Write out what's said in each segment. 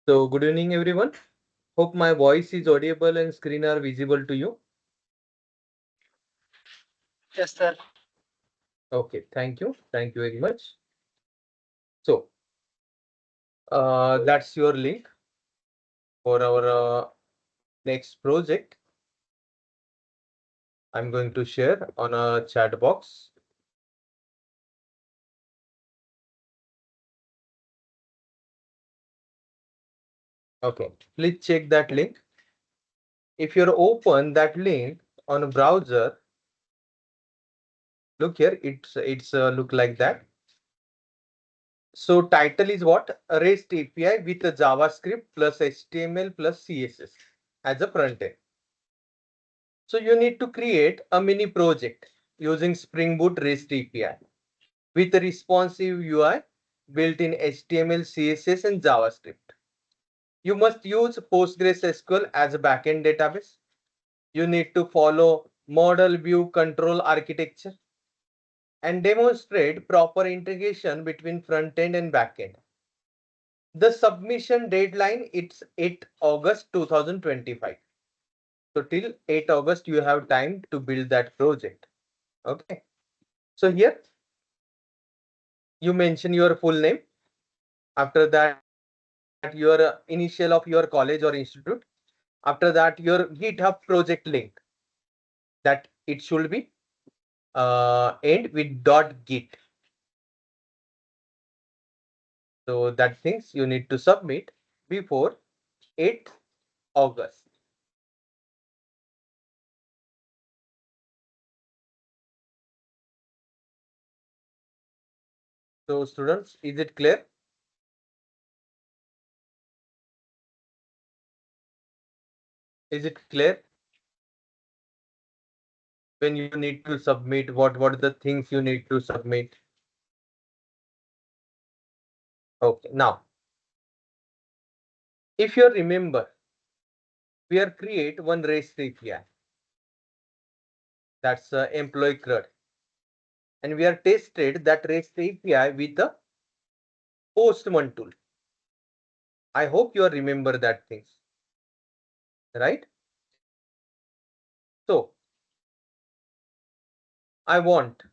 So good evening, everyone. Hope my voice is audible and screen are visible to you. Yes, sir. Okay, thank you. Thank you very much. So that's your link for our next project. I'm going to share on a chat box. Okay, please check that link. If you're open that link on a browser, look here. It's look like that. So title is what? A REST API with a JavaScript plus HTML plus CSS as a front end. So you need to create a mini project using Spring Boot REST API with a responsive UI built in HTML, CSS, and JavaScript. You must use PostgreSQL as a backend database. You need to follow model view control architecture and demonstrate proper integration between front end and backend. The submission deadline it's 8 August 2025. So till 8 August you have time to build that project. Okay. So here you mention your full name. After that, your initial of your college or institute. After that, your GitHub project link that it should be end with .git. So that things you need to submit before 8th August. So students, is it clear? Is it clear when you need to submit? What are the things you need to submit? Okay. Now, if you remember, we are create one REST API. That's employee CRUD. And we are tested that REST API with the Postman tool. I hope you remember that things, right? So I want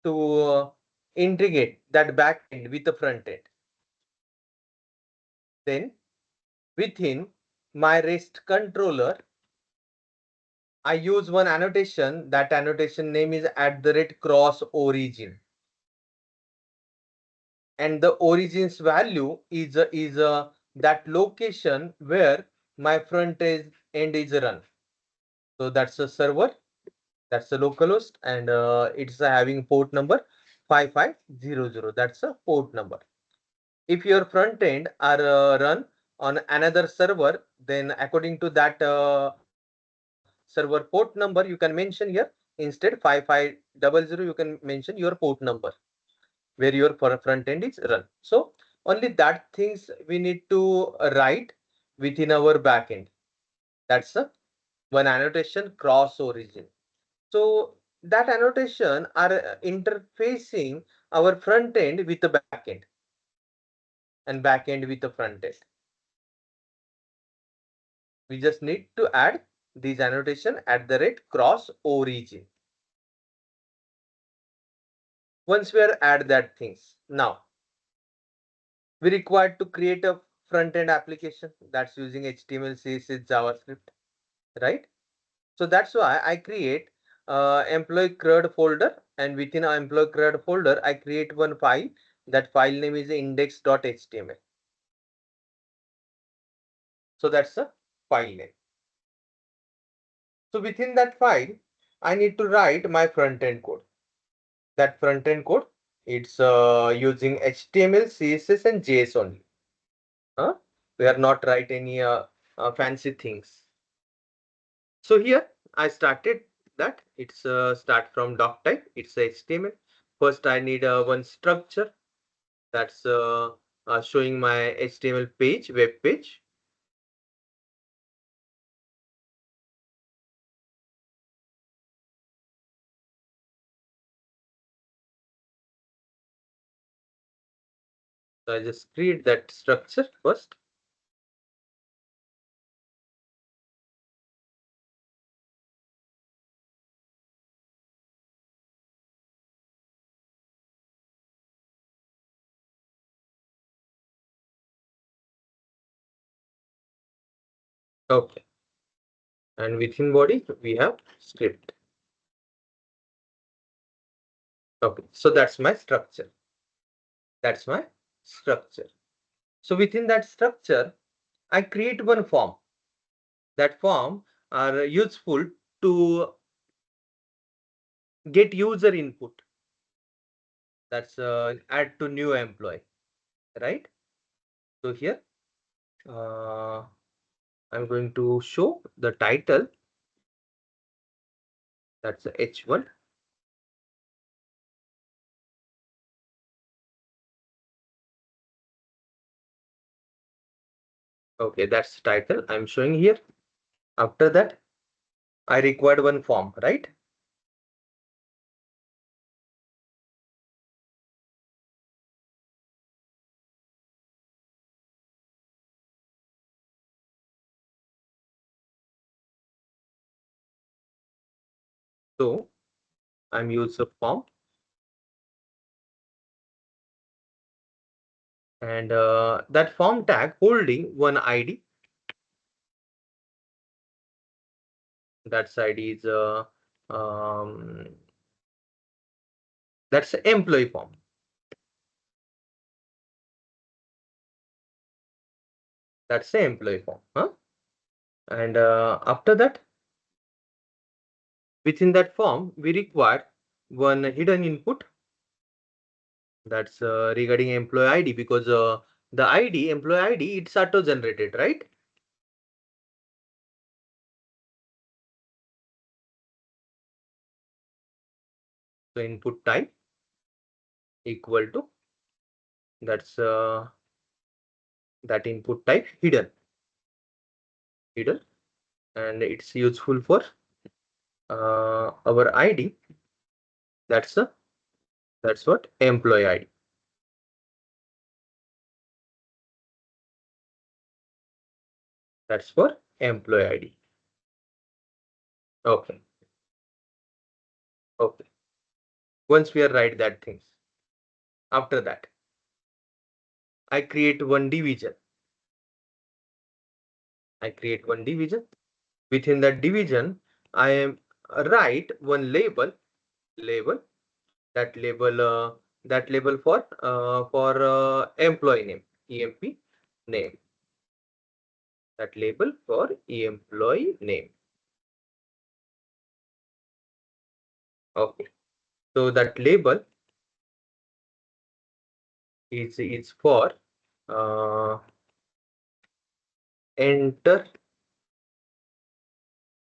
to integrate that back end with the front end. Then within my REST controller, I use one annotation. That annotation name is @cross origin. And the origins value is that location where my front end is run. So that's a server, that's a localhost, and it's having port number 5500. That's a port number. If your front end are run on another server, then according to that server port number, you can mention here instead 5500, you can mention your port number where your front end is run. So only that things we need to write within our backend. That's a one annotation cross origin. So that annotation are interfacing our front end with the backend and back end with the front end. We just need to add these annotation @cross origin. Once we are add that things, now we required to create a front end application that's using HTML, CSS, JavaScript, right? So that's why I create employee CRUD folder, and within our employee CRUD folder, I create one file. That file name is index.html. So that's a file name. So within that file, I need to write my front end code. That front end code, it's using HTML, CSS, and JS only. We are not write any fancy things. So here I started that. It's start from doc type. It's HTML. First, I need one structure that's showing my HTML page, web page. So I just create that structure first. Okay. And within body, we have script. Okay. So that's my structure. That's my structure. So within that structure, I create one form. That form are useful to get user input. That's add to new employee, right? So here, uh, I'm going to show the title. That's H1. Okay, that's title I'm showing here. After that, I required one form, right? So I'm use a form, and that form tag holding one ID. That's ID is um, that's employee form. That's the employee form, huh? And after that, within that form, we require one hidden input. That's regarding employee ID, because the ID, employee ID, it's auto generated, right? So input type equal to, that's that input type hidden, and it's useful for our ID. That's that's what employee ID. That's for employee ID. Okay. Okay. Once we are write that things, after that, I create one division. I create one division. Within that division, I am write one label. That label for employee name, EMP name. That label for employee name. Okay. So that label is for enter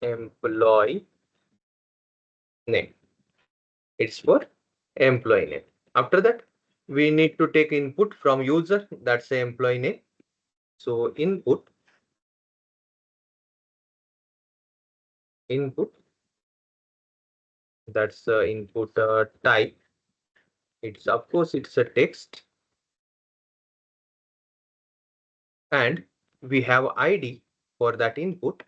employee name. It's for employee name. After that, we need to take input from user. That's the employee name. So input. That's the input type. It's, of course, it's a text, and we have ID for that input.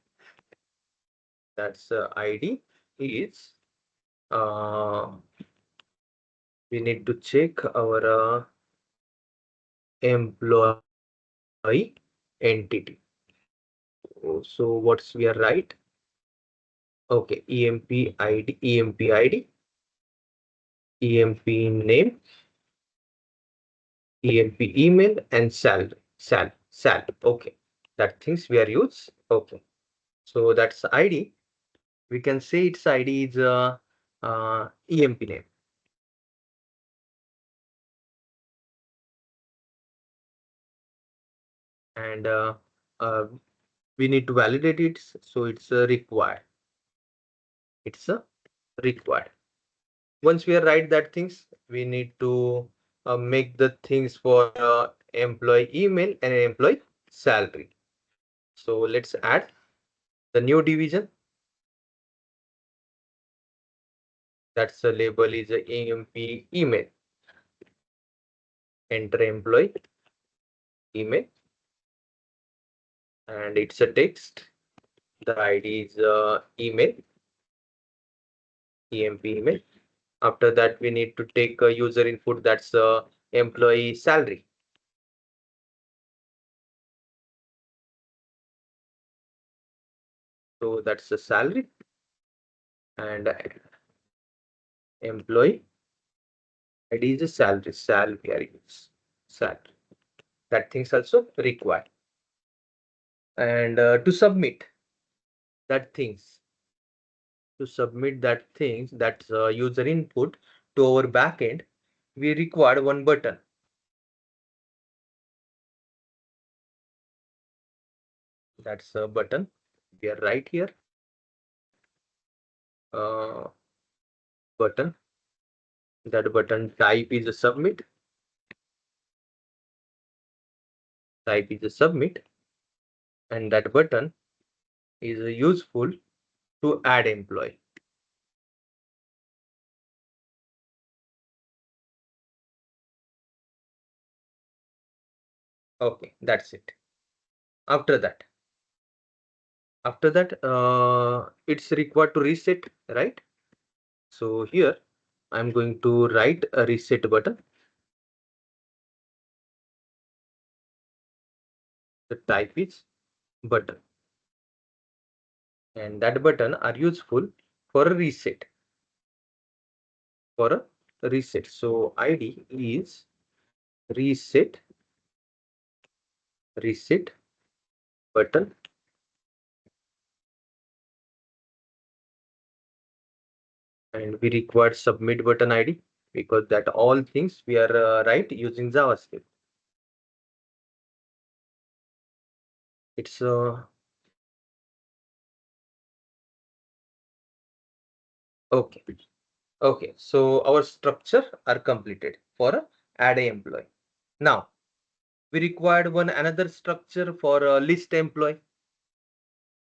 That's ID is we need to check our employee entity. So what's we are right? Okay, EMP ID, EMP name, EMP email, and sal. Okay, that things we are use. Okay, so that's ID. We can say its ID is EMP name. And uh, we need to validate it, so it's required. It's required. Once we write that things, we need to make the things for employee email and employee salary. So let's add the new division. That's the label is a EMP email. Enter employee email, and it's a text. The ID is email, emp email. After that, we need to take a user input, that's employee salary. So that's the salary, and employee ID is a salary are used. Salary. That thing's also required. And to submit that things, that's user input to our backend, we require one button. That's a button. We are right here. Button. That button type is a submit. Type is a submit, and that button is useful to add employee. Okay, that's it. After that, it's required to reset, right? So here I'm going to write a reset button. The type is button, and that button are useful for a reset. So ID is reset button, and we require submit button ID because that all things we are write using JavaScript. It's okay. Okay, so our structure are completed for add a employee. Now we required one another structure for a list employee,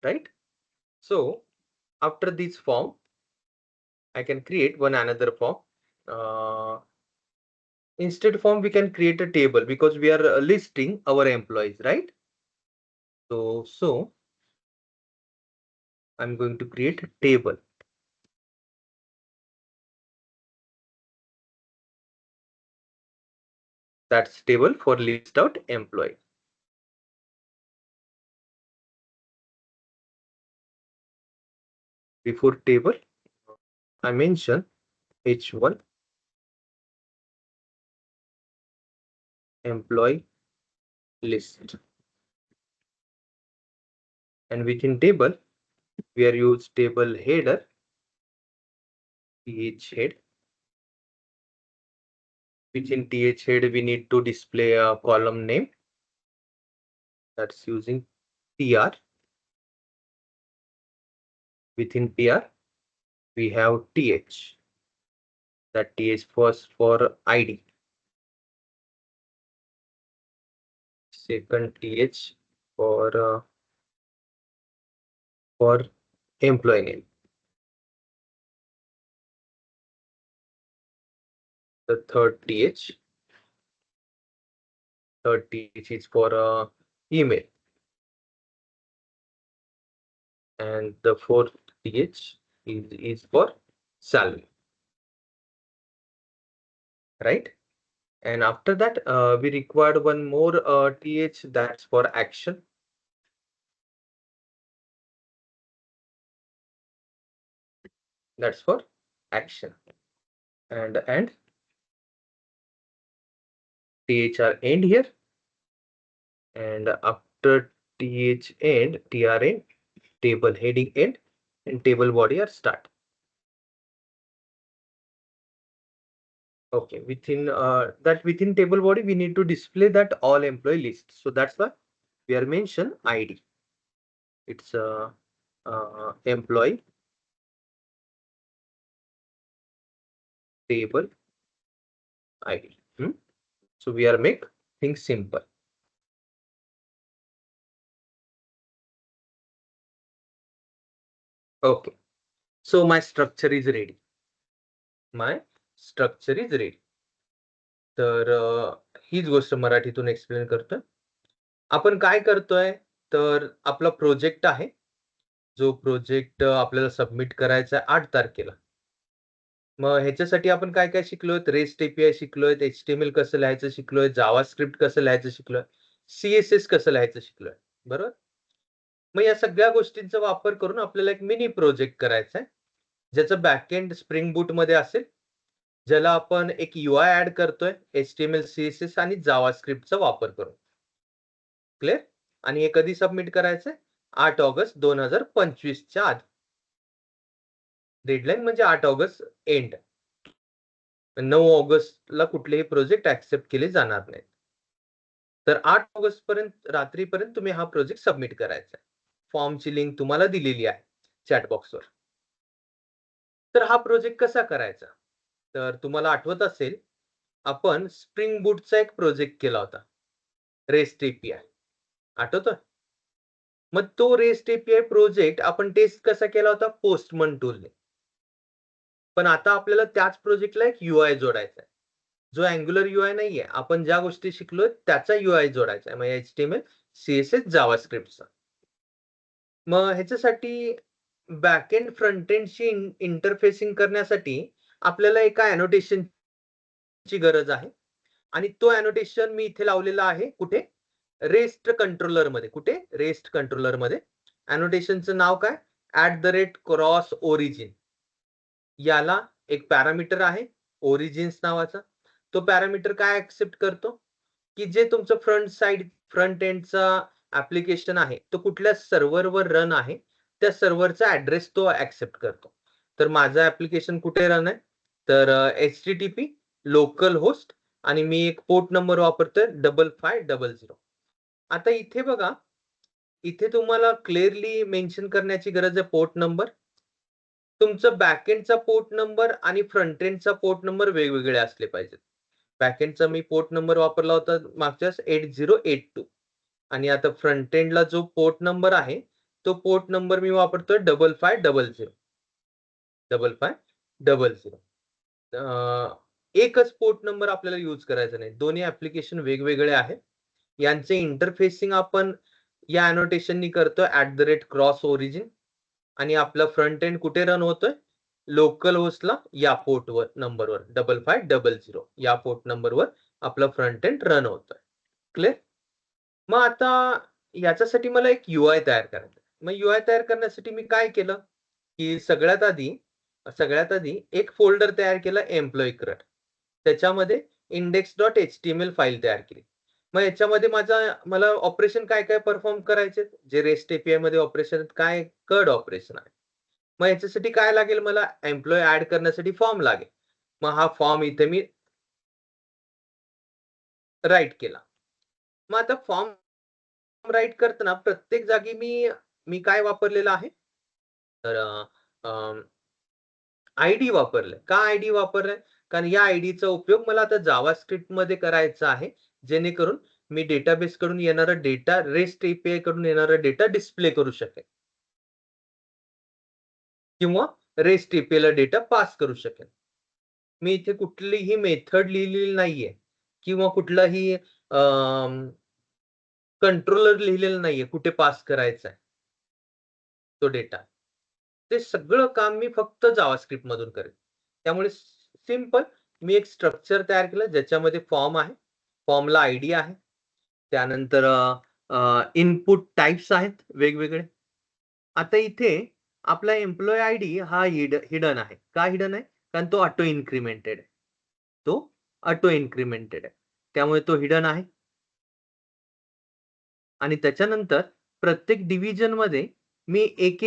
right? So after this form, I can create one another form. Instead form, we can create a table because we are listing our employees, right? So I'm going to create a table. That's table for list out employee. Before table, I mention H1 employee list, and within table we are use table header, th head. Within th head we need to display a column name, that's using tr. Within tr we have th, that th first for id, second th for employee name, the third th is for email, and the fourth th is for salary, right? And after that we required one more th, that's for action. That's for action. And thr end here, and after th end, tr end, table heading end, and table body are start. Okay, within table body we need to display that all employee list, so that's why we are mention id. It's employee table id. So we are make things simple. Okay, so my structure is ready. तर हीच गोष्ट मराठीतून explain करतो. आपण काय करतोय, तर आपला प्रोजेक्ट आहे. जो प्रोजेक्ट आपल्याला सबमिट करायचा आहे 8 तारखेला. मग ह्याच्यासाठी आपण काय-काय शिकलोय? रेस्ट एपीआय शिकलोय, एचटीएमएल कसं लिहायचं शिकलोय, जावास्क्रिप्ट कसं लिहायचं शिकलोय, सीएसएस कसं लिहायचं शिकलोय. बरोबर? मग या सगळ्या गोष्टींचा वापर करून आपल्याला एक मिनी प्रोजेक्ट करायचा आहे. ज्याचं बॅकएंड स्प्रिंग बूटमध्ये असेल, ज्याला आपण एक यूआय ॲड करतोय, एचटीएमएल, सीएसएस आणि जावास्क्रिप्टचा वापर करून. क्लिअर? आणि हे कधी सबमिट करायचंय? 8 ऑगस्ट 2025 च्या आधी. डेडलाईन म्हणजे 8 ऑगस्ट एंड. 9 ऑगस्टला कुठलेही प्रोजेक्ट ॲक्सेप्ट केले जाणार नाहीत. तर 8 ऑगस्टपर्यंत रात्रीपर्यंत तुम्ही हा प्रोजेक्ट सबमिट करायचा आहे. फॉर्मची लिंक तुम्हाला दिलेली आहे चॅट बॉक्सवर. तर हा प्रोजेक्ट कसा करायचा? तर तुम्हाला आठवत असेल, आपण स्प्रिंग बूटचा एक प्रोजेक्ट केला होता. Rest API. आठवतोय? मग तो रेस्ट एपीआय प्रोजेक्ट आपण टेस्ट कसा केला होता? पोस्टमन टूलने. पण आता आपल्याला त्याच प्रोजेक्टला एक यूआय जोडायचा आहे. जो अँग्युलर यूआय नाहीये. आपण ज्या गोष्टी शिकलोय त्याचा यूआय जोडायचा आहे. मग एचटीएमएल, सीएसएस, जावास्क्रिप्टचा. मग ह्याच्यासाठी बॅकएंड फ्रंट एंडची इंटरफेसिंग करण्यासाठी आपल्याला एका एनोटेशनची गरज आहे. आणि तो एनोटेशन मी इथे लावलेला आहे. कुठे? रेस्ट कंट्रोलरमध्ये. कुठे? रेस्ट कंट्रोलरमध्ये. एनोटेशनचं नाव काय? Cross origin. याला एक पॅरामीटर आहे, ओरिजिन्स नावाचा. तो पॅरामीटर काय एक्सेप्ट करतो, की जे तुमचं फ्रंट एंडचा ॲप्लिकेशन आहे, तो कुठल्या सर्व्हरवर रन आहे, त्या सर्व्हरचा ॲड्रेस तो एक्सेप्ट करतो. तर माझं ॲप्लिकेशन कुठे रन आहे? तर एचटीटीपी लोकल होस्ट आणि मी एक पोर्ट नंबर वापरतोय 5500. आता इथे बघा, इथे तुम्हाला क्लिअरली मेन्शन करण्याची गरज आहे पोर्ट नंबर. तुमचं बॅकएंडचा पोर्ट नंबर आणि फ्रंट एंडचा पोर्ट नंबर वेगवेगळे असले पाहिजेत. बॅकएंडचा मी पोर्ट नंबर वापरला होता मागच्या 8082 आणि आता फ्रंट एंडला जो पोर्ट नंबर आहे, तो पोर्ट नंबर मी वापरतोय 5500. 5500. एकच पोर्ट नंबर आपल्याला यूज करायचा नाही. दोन्ही ॲप्लिकेशन वेगवेगळे आहेत. यांचे इंटरफेसिंग आपण या एनोटेशननी करतोय क्रॉस ओरिजिन आणि आपला फ्रंट एंड कुठे रन होतोय? लोकल होस्टला या पोर्टवर नंबरवर 5500 या पोर्ट नंबरवर आपला फ्रंट एंड रन होतोय. क्लिअर? मग आता याच्यासाठी मला एक यूआय तयार करायचा आहे. मग यूआय तयार करण्यासाठी मी काय केलं, की सगळ्यात आधी एक फोल्डर तयार केला एम्प्लॉयी क्रट. त्याच्यामध्ये index.html फाईल तयार केली. मग याच्यामध्ये मला ऑपरेशन काय-काय परफॉर्म करायचे जे रेस्ट एपीआय मध्ये ऑपरेशन काय CRUD ऑपरेशन आहे. मग याच्यासाठी काय लागेल मला एम्प्लॉयी ॲड करण्यासाठी फॉर्म लागेल. मग हा फॉर्म इथे मी राइट केला. मग आता फॉर्म राइट करताना प्रत्येक जागी मी मी काय वापरलेलं आहे? तर आयडी वापरलाय. का आयडी वापरलाय? कारण या आयडीचा उपयोग मला आता जावास्क्रिप्टमध्ये करायचा आहे. जेणेकरून मी डेटाबेसकडून येणारा डेटा, रेस्ट एपीआय कडून येणारा डेटा डिस्प्ले करू शकेन. किंवा रेस्ट एपीआयला डेटा पास करू शकेन. मी इथे कुठलीही मेथड लिहिलेली नाहीये किंवा कुठलाही कंट्रोलर लिहिलेलं नाहीये, कुठे पास करायचा आहे तो डेटा. ते सगळं काम मी फक्त जावास्क्रिप्ट मधून करेन. त्यामुळे सिंपल मी एक स्ट्रक्चर तयार केलं ज्याच्यामध्ये फॉर्म आहे. फॉर्मला आयडी आहे. त्यानंतर इनपुट टाइप्स आहेत वेगवेगळे. आता इथे आपला एम्प्लॉयी आयडी हा हिडन आहे. का हिडन आहे? कारण तो ऑटो इन्क्रिमेंटेड आहे. तो ऑटो इन्क्रिमेंटेड आहे. त्यामुळे तो हिडन आहे. आणि त्याच्यानंतर प्रत्येक डिव्हिजनमध्ये मी एक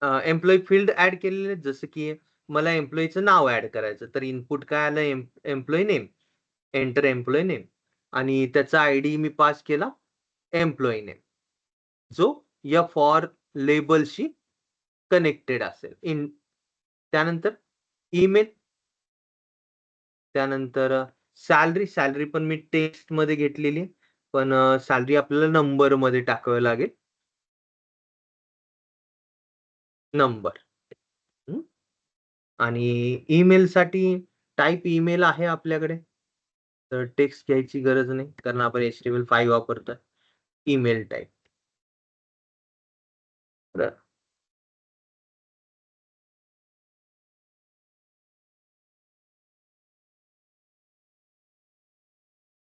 एम्प्लॉयी फील्ड ॲड केलेले आहेत. जसं की मला एम्प्लॉयीचं नाव ॲड करायचं. तर इनपुट काय आलं employee name. Enter employee name आणि त्याचा आयडी मी पास केला एम्प्लॉयी नेम. जो या फॉर लेबलशी कनेक्टेड असेल. त्यानंतर ईमेल, त्यानंतर सॅलरी पण मी टेक्स्टमध्ये घेतलेली आहे. पण सॅलरी आपल्याला नंबरमध्ये टाकावी लागेल. नंबर. हं. आणि ईमेलसाठी टाइप ईमेल आहे आपल्याकडे. तर टेक्स्ट घ्यायची गरज नाही कारण आपण HTML5 वापरतोय. Email type.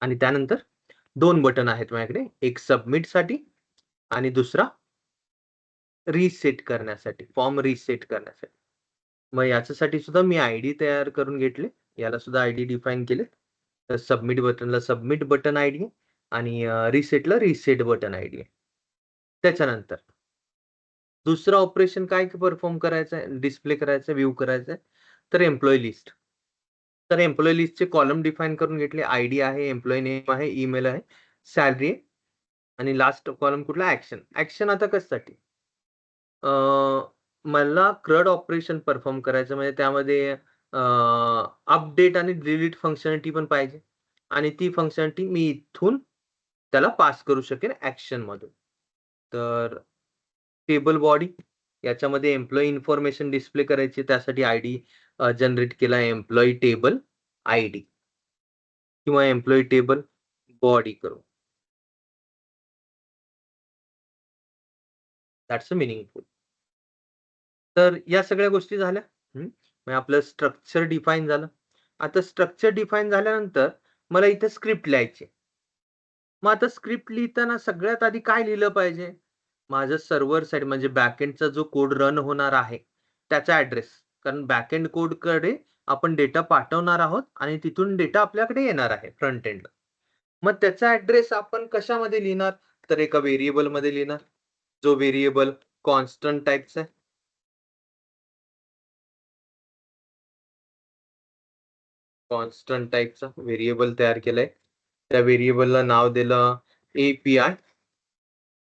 आणि त्यानंतर 2 बटन आहेत माझ्याकडे. एक सबमिट साठी आणि दुसरा रिसेट करण्यासाठी, फॉर्म रिसेट करण्यासाठी. मग याच्यासाठी सुद्धा मी आयडी तयार करून घेतले. याला सुद्धा आयडी डिफाइन केले. तर सबमिट बटनला सबमिट बटन आयडी आणि रिसेटला रिसेट बटन आयडी. त्याच्यानंतर दुसरं ऑपरेशन काय परफॉर्म करायचं आहे, डिस्प्ले करायचं, व्ह्यू करायचं तर एम्प्लॉई लिस्ट. तर एम्प्लॉई लिस्टचे कॉलम डिफाइन करून घेतले. आयडी आहे, एम्प्लॉई नेम आहे, ईमेल आहे, सॅलरी आहे आणि लास्ट कॉलम कुठला ऍक्शन. ऍक्शन आता कशासाठी? मला क्रड ऑपरेशन परफॉर्म करायचं म्हणजे त्यामध्ये अपडेट आणि डिलीट फंक्शनॅलिटी पण पाहिजे आणि ती फंक्शनॅलिटी मी इथून त्याला पास करू शकेन ऍक्शन मधून. तर टेबल बॉडी याच्यामध्ये एम्प्लॉई इन्फॉर्मेशन डिस्प्ले करायची, त्यासाठी आयडी जनरेट केला एम्प्लॉई टेबल आयडी किंवा एम्प्लॉई टेबल बॉडी करू. That's a meaningful. तर या सगळ्या गोष्टी झाल्या. मग आपलं स्ट्रक्चर डिफाइन झालं. आता स्ट्रक्चर डिफाइन झाल्यानंतर मला इथे स्क्रिप्ट लिहायची. मग आता स्क्रिप्ट लिहिताना सगळ्यात आधी काय लिहिलं पाहिजे? माझं सर्व्हर साइड म्हणजे बॅकएंडचा जो कोड रन होणार आहे त्याचा ऍड्रेस. कारण बॅकएंड कोडकडे आपण डेटा पाठवणार आहोत आणि तिथून डेटा आपल्याकडे येणार आहे फ्रंट एंडला. मग त्याचा ऍड्रेस आपण कशामध्ये लिहिणार? तर एका व्हेरिएबल मध्ये लिहिणार. जो व्हेरिएबल कॉन्स्टंट टाइपचा आहे. कॉन्स्टंट टाइपचा व्हेरिएबल तयार केलाय. त्या व्हेरिएबलला नाव दिलं API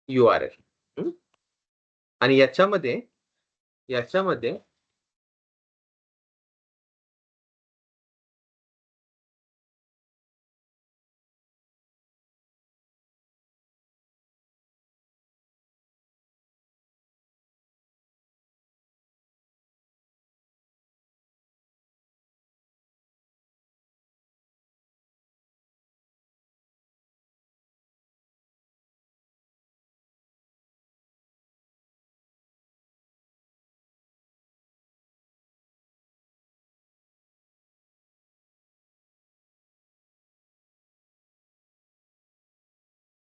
URL. आणि याच्यामध्ये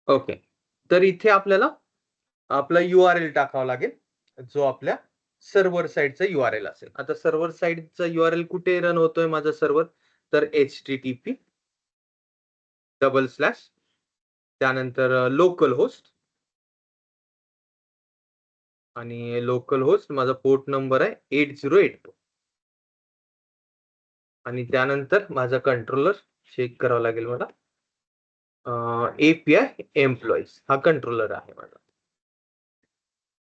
ओके. तर इथे आपल्याला आपला URL टाकावा लागेल, जो आपल्या सर्व्हर साइडचा URL असेल. आता सर्व्हर साइडचा URL कुठे रन होतोय माझा सर्व्हर? तर HTTP // त्यानंतर लोकल होस्ट आणि लोकल होस्ट माझा पोर्ट नंबर आहे 8082 आणि त्यानंतर माझा कंट्रोलर चेक करावा लागेल मला. API एम्प्लॉईज हा कंट्रोलर आहे माझा.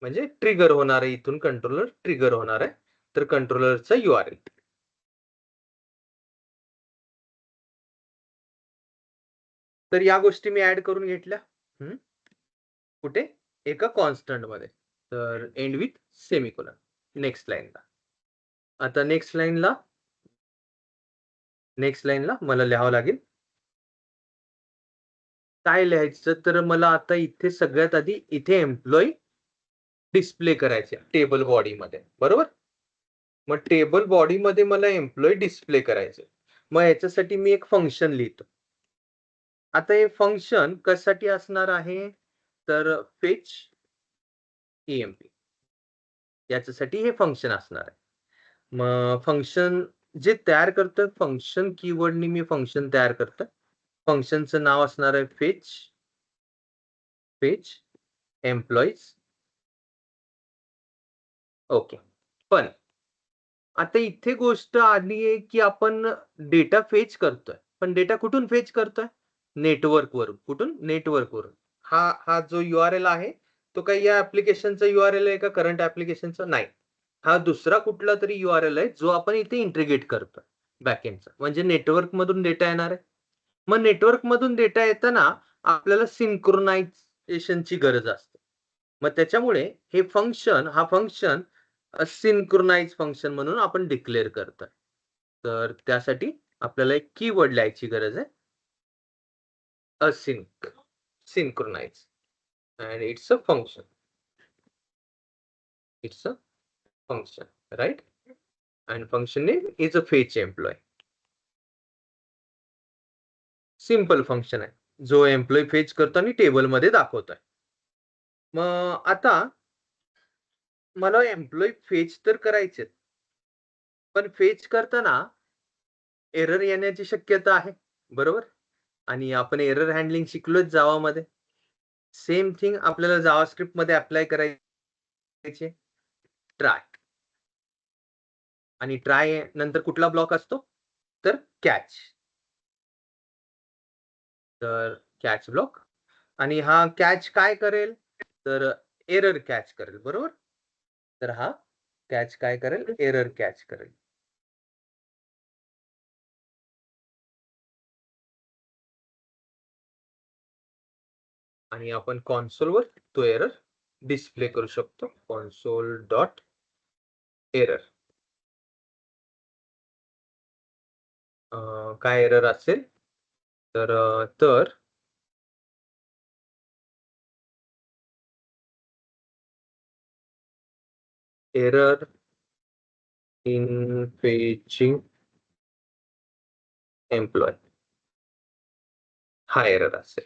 म्हणजे ट्रिगर होणार आहे, इथून कंट्रोलर ट्रिगर होणार आहे. तर कंट्रोलरचा URL. तर या गोष्टी मी ऍड करून घेतल्या. कुठे? एका कॉन्स्टंट मध्ये. तर एंड विथ सेमिकोलॉन. नेक्स्ट लाईनला. आता नेक्स्ट लाईनला मला लिहावं लागेल. काय लिहायचं? तर मला आता इथे सगळ्यात आधी इथे एम्प्लॉई डिस्प्ले करायचे टेबल बॉडी मध्ये, बरोबर? मग टेबल बॉडी मध्ये मला एम्प्लॉई डिस्प्ले करायचे. मग याच्यासाठी मी एक फंक्शन लिहितो. आता हे फंक्शन कशासाठी असणार आहे? तर फेच EMP याच्यासाठी हे फंक्शन असणार आहे. मग फंक्शन जे तयार करतोय, फंक्शन कीवर्डनी मी फंक्शन तयार करतोय. फंक्शनचं नाव असणार आहे फेच एम्प्लॉईज. ओके. पण आता इथे गोष्ट आली आहे की आपण डेटा फेच करतोय, पण डेटा कुठून फेच करतोय? नेटवर्क वरून. कुठून? नेटवर्क वरून. हा जो URL आहे तो काही या ऍप्लिकेशनचा URL आहे का करंट ऍप्लिकेशनचा? नाही. हा दुसरा कुठला तरी URL आहे जो आपण इथे इंटिग्रेट करतोय बॅकएंडचा. म्हणजे नेटवर्क मधून डेटा येणार आहे. मग नेटवर्क मधून डेटा येताना आपल्याला सिंक्रोनायझेशनची गरज असते. मग त्याच्यामुळे हे फंक्शन सिंक्रोनाइज फंक्शन म्हणून आपण डिक्लेअर करतोय. तर त्यासाठी आपल्याला एक कीवर्ड लिहायची गरज आहे. async, synchronize, and it's a function. It's a function, right? And function name is a fetch employee. Simple function आहे जो एम्प्लॉई फेच करतो आणि टेबलमध्ये दाखवतोय. मग आता मला एम्प्लॉई फेच तर करायचे, पण फेच करताना एरर येण्याची शक्यता आहे, बरोबर? आणि आपण एरर हँडलिंग शिकलोच जावामध्ये. सेम थिंग आपल्याला जावास्क्रिप्ट मध्ये अप्लाय करायचे. ट्राय, आणि ट्राय नंतर कुठला ब्लॉक असतो तर कॅच. तर कॅच ब्लॉक, आणि हा कॅच काय करेल तर एरर कॅच करेल, बरोबर? तर हा कॅच काय करेल, एरर कॅच करेल. आणि आपण कॉन्सोलवर तो एरर डिस्प्ले करू शकतो. Console dot error. काय एरर असेल तर एरर इन फेचिंग एम्प्लॉय, हा एरर असेल.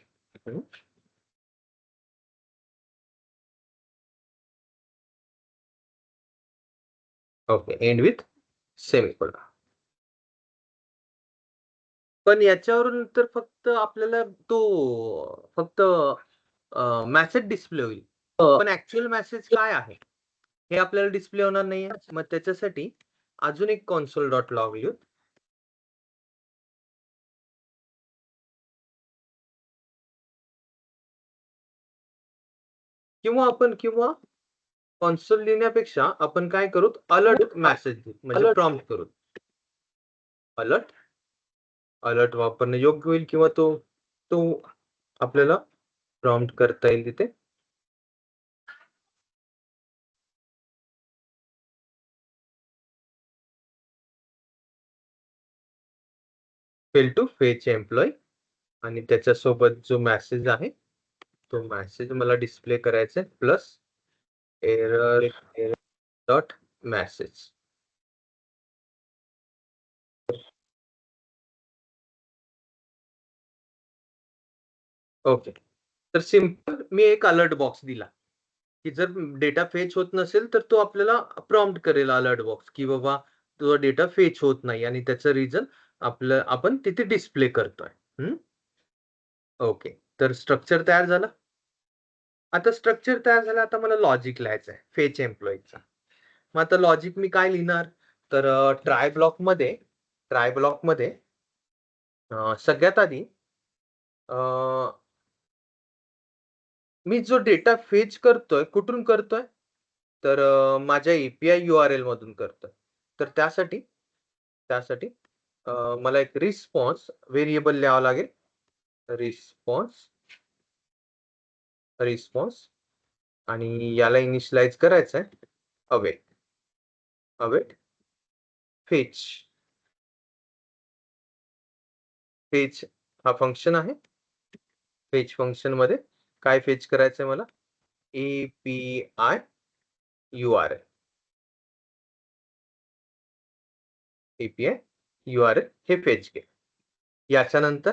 Okay, and with semicolon. पण याच्यावरून तर फक्त आपल्याला तो फक्त मेसेज डिस्प्ले होईल, पण ऍक्च्युअल मेसेज काय आहे हे आपल्याला डिस्प्ले होणार नाहीये. मग त्याच्यासाठी अजून एक कॉन्सोल डॉट लॉग लिहू. किंवा कॉन्सोल लिहिण्यापेक्षा आपण काय करू, अलर्ट मेसेज म्हणजे प्रॉम्प्ट करू. अलर्ट वापरणं योग्य होईल, किंवा तो आपल्याला प्रॉम्प्ट करता येईल तिथे. फेल टू फेच एम्प्लॉय, आणि त्याच्यासोबत जो मेसेज आहे तो मेसेज मला डिस्प्ले करायचा आहे, plus error dot message. Okay, तर सिंपल मी एक अलर्ट बॉक्स दिला की जर डेटा फेच होत नसेल तर तो आपल्याला प्रॉम्प्ट करेल अलर्ट बॉक्स की बाबा तुझा डेटा फेच होत नाही, आणि त्याचं रिझन आपण तिथे डिस्प्ले करतोय. ओके, तर स्ट्रक्चर तयार झालं. आता स्ट्रक्चर तयार झालं, आता मला लॉजिक लिहायचं आहे फेच एम्प्लॉईचा. मग आता लॉजिक मी काय लिहिणार तर ट्राय ब्लॉक मध्ये सगळ्यात आधी मी जो डेटा फेच करतोय कुठून करतोय तर माझ्या एपीआय URL मधून करतोय. तर त्यासाठी मला एक रिस्पॉन्स व्हेरिएबल लिहावं लागेल. रिस्पॉन्स आणि याला इनिशियलाइज करायचं आहे अवेट फेच. फेच हा फंक्शन आहे. फेच फंक्शन मध्ये काय फेच करायचंय मला, API URL. API URL हे फेच केलं. याच्यानंतर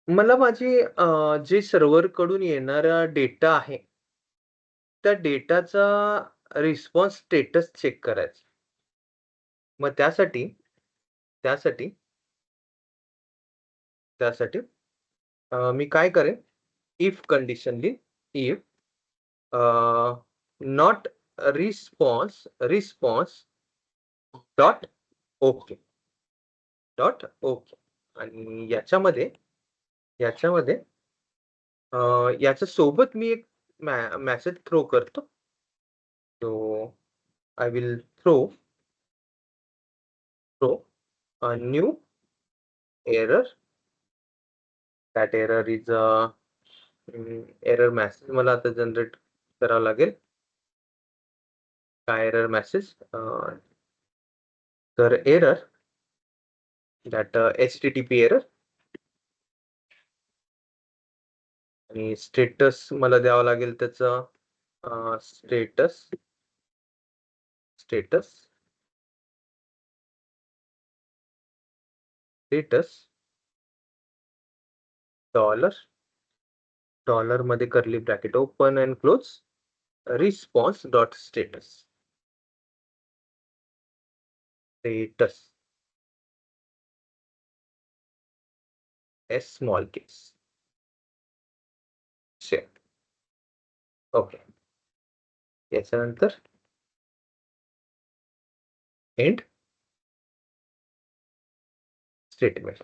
मला माझी जे सर्व्हर कडून येणारा डेटा आहे त्या डेटाचा रिस्पॉन्स स्टेटस चेक करायचा. मग त्यासाठी मी काय करेन, इफ कंडिशन लिहीन, if not response dot okay आणि याच्यामध्ये याच्या सोबत मी एक मेसेज थ्रो करतो. So I will throw a new error. That error is a error message मला आता जनरेट करावं लागेल. काय error message? तर error that HTTP error आणि स्टेटस मला द्यावं लागेल त्याचं स्टेटस स्टेटस स्टेटस डॉलर मध्ये curly bracket open and close response dot status status S small case share. Okay, याच्यानंतर एंड स्टेटमेंट.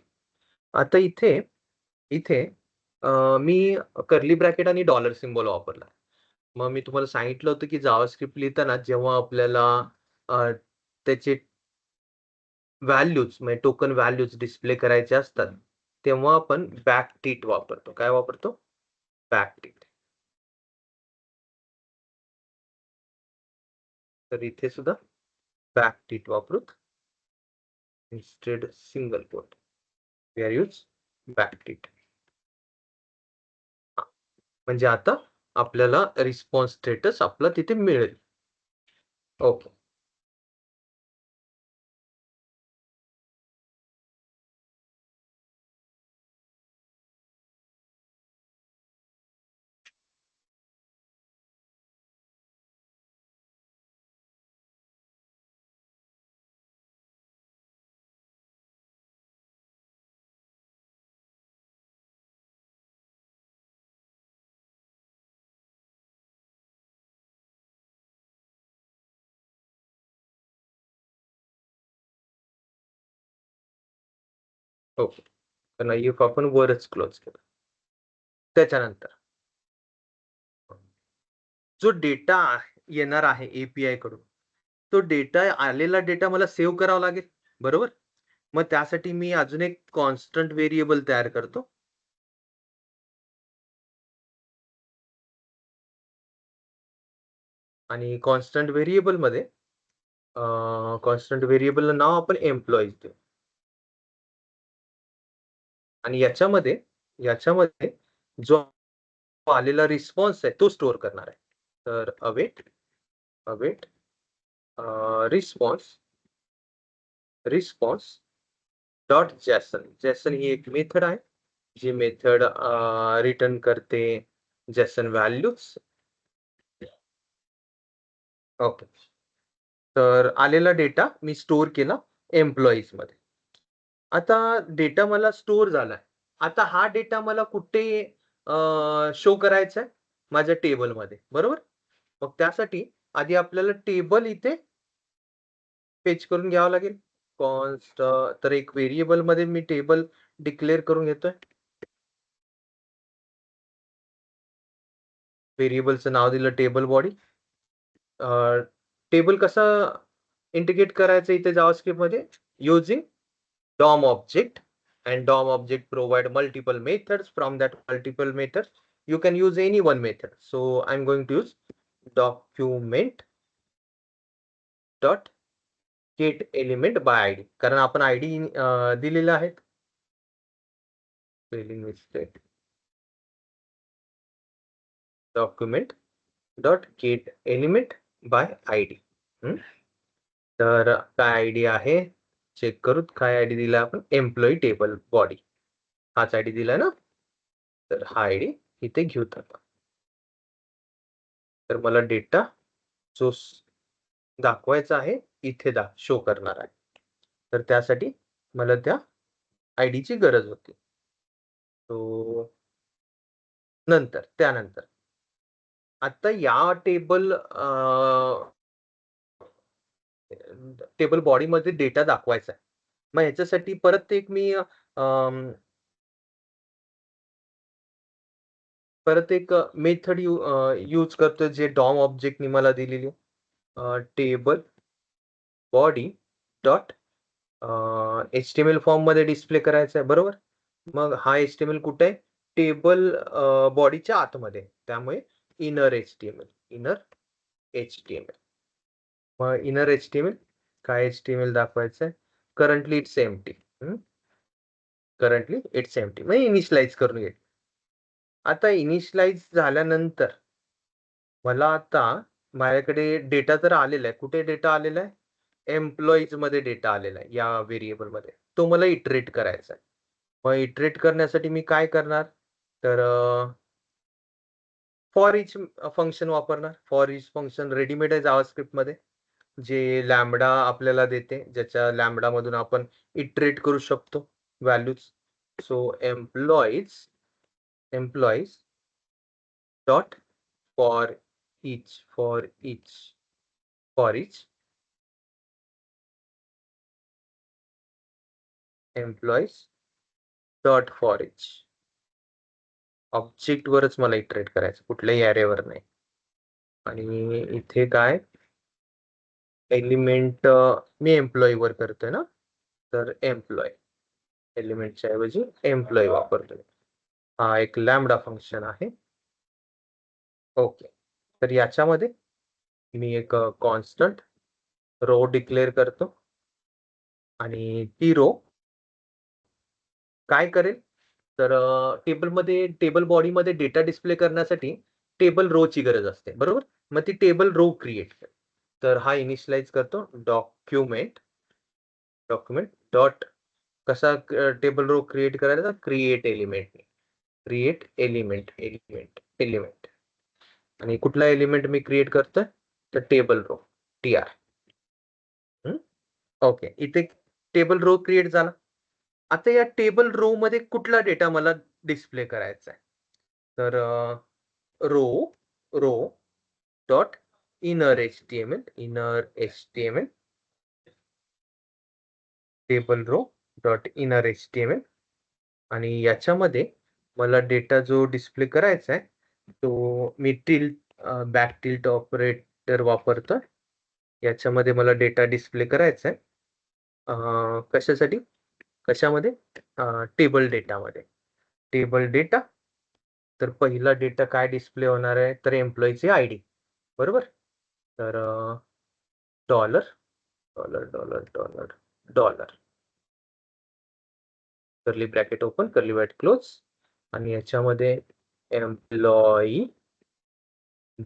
आता इथे इथे मी कर्ली ब्रॅकेट आणि डॉलर सिम्बॉल वापरला. मग मी तुम्हाला सांगितलं होतं की जावास्क्रिप्ट लिहिताना जेव्हा आपल्याला त्याचे व्हॅल्यूज म्हणजे टोकन व्हॅल्यूज डिस्प्ले करायचे असतात तेव्हा आपण बॅकटिट वापरतो. काय वापरतो? बॅकटिट. तर इथे सुद्धा बॅकटिट वापरूत. instead single quote we are use backtick. म्हणजे आता आपल्याला रिस्पॉन्स स्टेटस आपला तिथे मिळेल. Okay, okay. तर इफ आपण वरच क्लोज केलं त्याच्यानंतर जो डेटा येणार आहे एपीआय कडून तो डेटा आलेला डेटा मला सेव्ह करावा लागेल, बरोबर? मग त्यासाठी मी अजून एक कॉन्स्टंट व्हेरिएबल तयार करतो. आणि कॉन्स्टंट व्हेरिएबल मध्ये कॉन्स्टंट व्हेरिएबल नाव आपण एम्प्लॉईज देऊ. आणि याच्यामध्ये जो आलेला रिस्पॉन्स आहे तो स्टोअर करणार आहे. तर अवेट रिस्पॉन्स डॉट जेसन ही एक मेथड आहे जी मेथड रिटर्न करते जेसन व्हॅल्यूज. ओके, तर आलेला डेटा मी स्टोअर केला एम्प्लॉईज मध्ये. आता डेटा मला स्टोअर झालाय. आता हा डेटा मला कुठे शो करायचा आहे? माझ्या टेबलमध्ये, बरोबर? मग त्यासाठी आधी आपल्याला टेबल इथे फेच करून घ्यावं लागेल. कॉन्स्ट तर एक व्हेरिएबल मध्ये मी टेबल डिक्लेअर करून घेतोय. व्हेरिएबलचं नाव दिलं टेबल बॉडी. टेबल कसं इंटिग्रेट करायचं इथे जावास्क्रिप्ट मध्ये? Using DOM object, and DOM object provide multiple methods. From that multiple methods you can use any one method. So I'm going to use document dot get element by id, कारण आपण id दिलेला आहे. Spelling mistake. document dot get element by id. तर काय ID आहे check करूत. काय ID दिला आपण? एम्प्लॉई टेबल बॉडी हाच आयडी दिला ना. तर हा आयडी इथे घेऊत आता. तर मला डेटा जो दाखवायचा आहे इथे शो करणार आहे. तर त्यासाठी मला त्या आयडीची गरज होती. तो त्यानंतर आता या टेबल बॉडी मध्ये डेटा दाखवायचा आहे. मग ह्याच्यासाठी परत एक मी परत एक मेथड यूज करतो जे डॉम ऑब्जेक्टनी मला दिलेली table body dot HTML form मध्ये डिस्प्ले करायचा आहे, बरोबर. मग हा HTML कुठे आहे? टेबल बॉडीच्या आतमध्ये, त्यामुळे इनर HTML. मग इनर HTML काय HTML दाखवायचं आहे? Currently it's empty. Currently it's empty म्हणजे इनिशियलाइज करून घे. आता इनिशियलाइज झाल्यानंतर मला आता माझ्याकडे डेटा तर आलेला आहे. कुठे डेटा आलेला आहे? एम्प्लॉईज मध्ये डेटा आलेला आहे या व्हेरिएबल मध्ये. तो मला इटरेट करायचा आहे. मग इटरेट करण्यासाठी मी काय करणार? तर फॉर इच फंक्शन वापरणार. फॉर इच फंक्शन रेडीमेड आहे जावास्क्रिप्ट मध्ये, जे लॅम्बडा आपल्याला देते, ज्याच्या लॅम्बडा मधून आपण इटरेट करू शकतो values. So employees dot for each employees dot for each. Object वरच मला इटरेट करायचं, कुठल्याही ॲरेवर नाही. आणि इथे काय एलिमेंट मी एम्प्लॉई वर करतोय ना, तर एम्प्लॉय एलिमेंटच्या ऐवजी एम्प्लॉई वापरतोय. हा एक लॅम्बडा फंक्शन आहे. ओके, तर याच्यामध्ये मी एक कॉन्स्टंट रो डिक्लेअर करतो आणि ती रो काय करेल, तर टेबल बॉडीमध्ये डेटा डिस्प्ले करण्यासाठी टेबल रो ची गरज असते, बरोबर. मग ती टेबल रो क्रिएट कर. तर हा इनिशियलाइज करतो डॉक्युमेंट डॉट कसा टेबल रो क्रिएट करायचा, क्रिएट एलिमेंट. आणि कुठला एलिमेंट मी क्रिएट करतोय, तर टेबल रो TR. ओके, इथे टेबल रो क्रिएट झाला. आता या टेबल रो मध्ये कुठला डेटा मला डिस्प्ले करायचा आहे, तर row row dot inner HTML table row dot inner HTML. आणि याच्यामध्ये मला डेटा जो डिस्प्ले करायचा आहे, तो मी बॅक टिल्ट ऑपरेटर वापरतोय. याच्यामध्ये मला डेटा डिस्प्ले करायचा आहे. कशासाठी? कशामध्ये? Table data. तर पहिला डेटा काय डिस्प्ले होणार आहे, तर एम्प्लॉईची ID, बरोबर. तर dollar dollar dollar dollar dollar curly bracket open, curly bracket close. आणि याच्यामध्ये एम्प्लॉई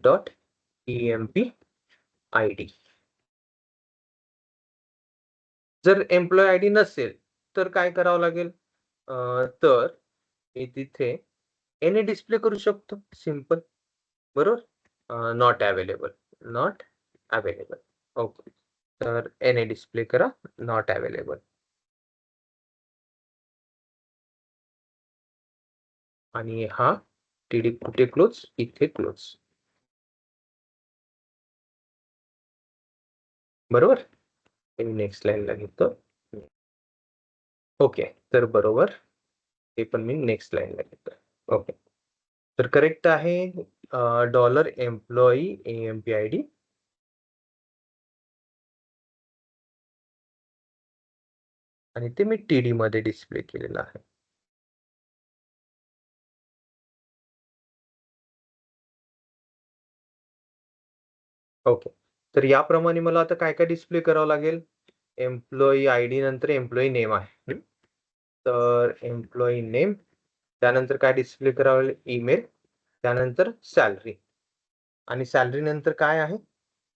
डॉट EMP ID. जर एम्प्लॉई ID नसेल तर काय करावं लागेल, तर मी तिथे NA डिस्प्ले करू शकतो, सिंपल, बरोबर. Not available. ओके, तर NA डिस्प्ले करा, नॉट अवेलेबल. आणि हा TD कुठे क्लोज, इथे क्लोज, बरोबर. नेक्स्ट लाईनला घेतो. ओके, तर बरोबर, हे पण मी नेक्स्ट लाईनला घेतो. ओके, तर करेक्ट आहे डॉलर एम्प्लॉई EMP ID. आणि ते मी TD मध्ये डिस्प्ले केलेलं आहे. ओके, तर याप्रमाणे मला आता काय काय डिस्प्ले करावं लागेल, एम्प्लॉई ID नंतर एम्प्लॉई नेम आहे. तर एम्प्लॉई नेम, त्यानंतर काय डिस्प्ले करावं लागेल, ईमेल, त्यानंतर सॅलरी. आणि सॅलरी नंतर काय आहे,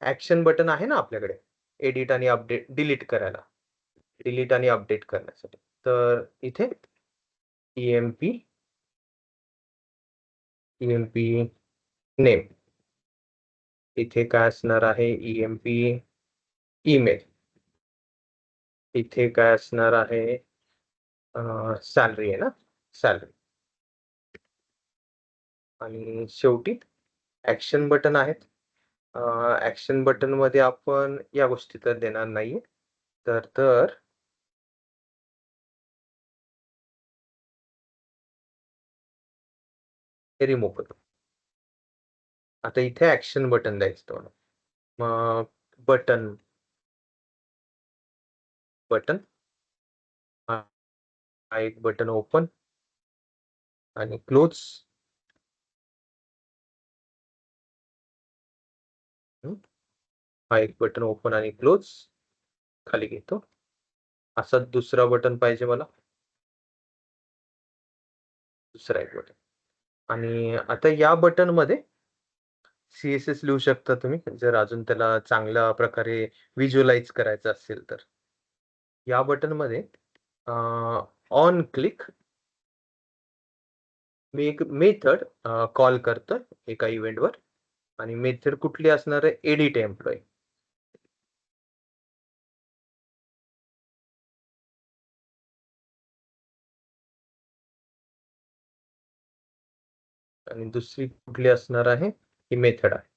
ऍक्शन बटन आहे ना आपल्याकडे, एडिट आणि अपडेट, डिलीट आणि अपडेट करण्यासाठी. तर इथे EMP नेम, इथे काय असणार आहे, EMP ईमेल, इथे काय असणार आहे, सॅलरी आहे ना, सॅलरी. आणि शेवटी ऍक्शन बटन आहेत. ऍक्शन बटन मध्ये आपण या गोष्टी तर देणार नाहीये, तर हे रिमूव्ह करतो. आता इथे ऍक्शन बटन द्यायचं. मग बटन हा एक बटन ओपन आणि क्लोज. हा एक बटन ओपन आणि क्लोज खाली घेतो. असा दुसरा बटन पाहिजे मला, दुसरा एक बटन. आणि आता या बटन मध्ये CSS लिहू शकता तुम्ही जर अजून त्याला चांगल्या प्रकारे व्हिज्युअलाइज करायचं असेल तर. या बटन मध्ये ऑन क्लिक मी एक मेथड कॉल करतो एका इव्हेंटवर, आणि मेथड कुठली असणार आहे, एडिट एम्प्लॉई. आणि दुसरी कुठली असणार आहे, ही मेथड आहे.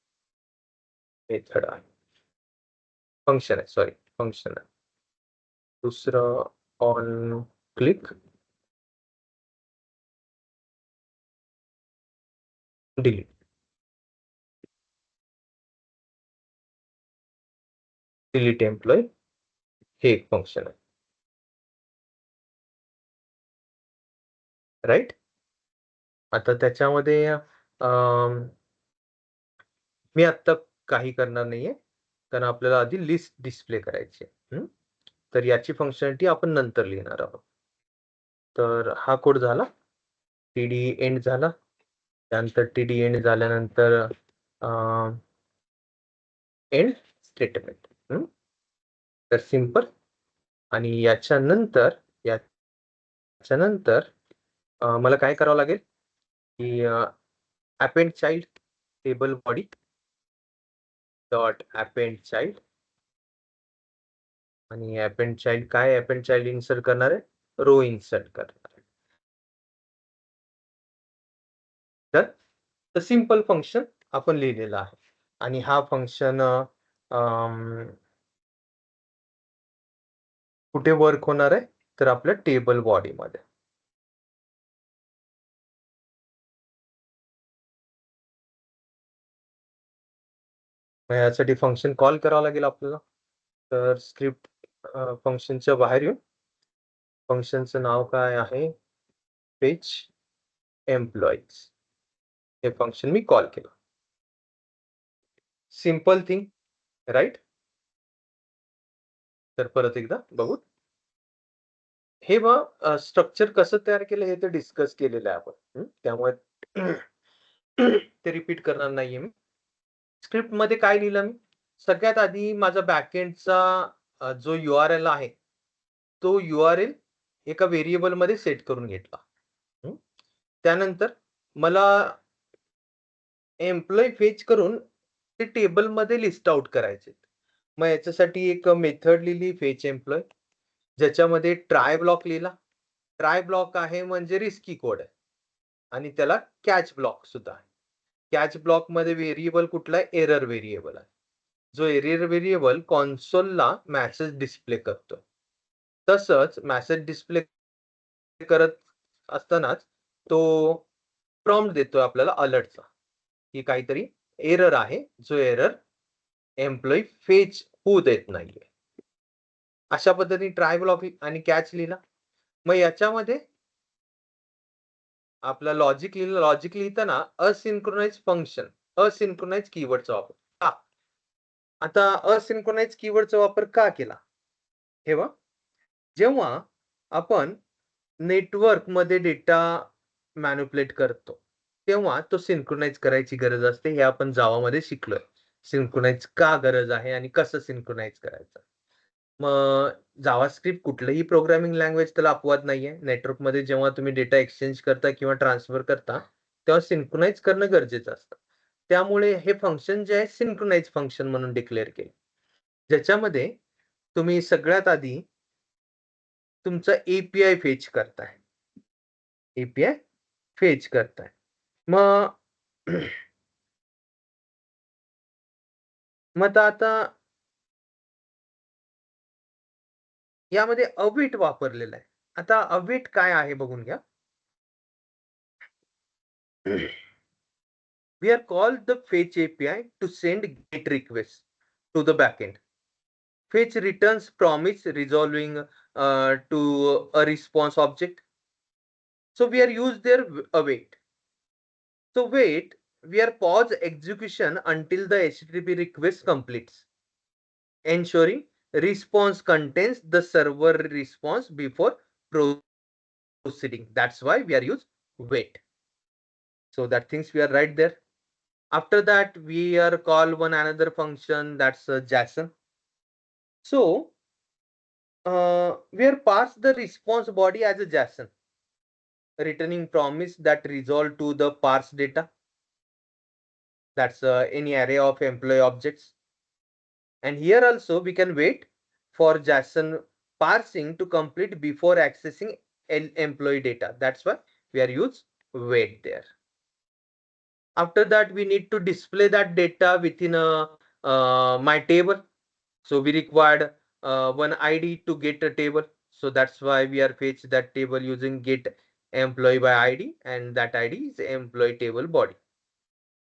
मेथड आहे, फंक्शन आहे, सॉरी फंक्शन आहे. दुसरं on click delete. Delete employee हे एक फंक्शन आहे, राईट. आता त्याच्यामध्ये मी आता काही करणार नाहीये, कारण आपल्याला आधी लिस्ट डिस्प्ले करायची आहे. तर याची फंक्शनॅलिटी आपण नंतर लिहिणार आहोत. तर हा कोड झाला, टीडी एंड झाला. त्यानंतर टीडी एंड झाल्यानंतर एंड स्टेटमेंट. तर सिंपल. आणि याच्यानंतर मला काय करावं लागेल की append child table body dot append child. आणि अपेंड चाइल्ड काय, अपेंड चाइल्ड इन्सर्ट करणार आहे, रो इन्सर्ट करणार आहे. तर सिंपल फंक्शन आपण लिहिलेलं आहे. आणि हा फंक्शन कुठे वर्क होणार आहे, तर आपल्या टेबल बॉडी मध्ये. यासाठी फंक्शन कॉल करावं लागेल आपल्याला. तर स्क्रिप्ट फंक्शनच्या बाहेर येऊन फंक्शनचं नाव काय आहे, पेज एम्प्लॉईज. हे फंक्शन मी कॉल केलं. Simple thing, right. तर परत एकदा बघू. हे मग स्ट्रक्चर कसं तयार केलं हे तर डिस्कस केलेलं आहे आपण. त्यामुळे ते रिपीट करणार नाहीये मी. स्क्रिप्ट मध्ये काय लिहिलं मी, सगळ्यात आधी माझा बॅकएंडचा जो URL आहे, तो URL एका व्हेरिएबल मध्ये सेट करून घेतला. त्यानंतर मला एम्प्लॉई फेच करून ते टेबल मध्ये लिस्ट आउट करायचे. मग याच्यासाठी एक मेथड लिहिली, फेच एम्प्लॉई, ज्याच्यामध्ये ट्राय ब्लॉक लिहिला. ट्राय ब्लॉक आहे म्हणजे रिस्की कोड आहे, आणि त्याला कॅच ब्लॉक सुद्धा आहे. कॅच ब्लॉक मध्ये व्हेरिएबल कुठला आहे, एरर व्हेरिएबल आहे. जो एरर व्हेरिएबल कॉन्सोलला मेसेज डिस्प्ले करतो. तसंच मेसेज डिस्प्ले करत असतानाच तो प्रॉम्प्ट देतोय आपल्याला अलर्टचा, की काहीतरी एरर आहे, जो एरर एम्प्लॉई फेच होऊ देत नाहीये. अशा पद्धतीने ट्राय ब्लॉक आणि कॅच लिहिला. मग याच्यामध्ये आपला लॉजिक लिहिलं. लॉजिक लिहिताना असिंक्रोनाइज फंक्शन, असिंक्रोनाइज कीवर्डचा वापर का. आता असिंक्रोनाइज कीवर्डचा वापर का केला, हे बघ. जेव्हा आपण नेटवर्क मध्ये डेटा मॅनिप्युलेट करतो, तेव्हा तो सिंक्रोनाइज करायची गरज असते. हे आपण जावा मध्ये शिकलोय. सिंक्रोनाइज का गरज आहे आणि कसं सिंक्रोनाइज करायचं. मग जावास्क्रिप्ट कुठलंही प्रोग्रामिंग लँग्वेज, त्याला अपवाद नाहीये. नेटवर्कमध्ये जेव्हा तुम्ही डेटा एक्सचेंज करता किंवा ट्रान्सफर करता, तेव्हा सिंक्रोनाइज करणं गरजेचं असतं. त्यामुळे हे फंक्शन जे आहे सिंक्रोनाइज फंक्शन म्हणून डिक्लेअर केले, ज्याच्यामध्ये तुम्ही सगळ्यात आधी तुमचा API फेच करताय. API फेच करताय. मग मग आता यामध्ये अवेट वापरलेला आहे. आता अवेट काय आहे बघून घ्या. We are called the fetch API to send GET requests to the backend. Fetch returns promise resolving to a response object. So we are used there await. So wait, we are pause execution until the HTTP request completes, ensuring response contains the server response before proceeding. That's why we are use wait. So that things we are right there. After that, we are call one another function, that's JSON. So we are pass the response body as a JSON, returning promise that resolve to the parse data. That's any array of employee objects. And here also we can wait for JSON parsing to complete before accessing employee data. That's why we are use wait there. After that, we need to display that data within a my table. So we required one ID to get a table. So that's why we are fetch that table using get employee by ID, and that ID is employee table body.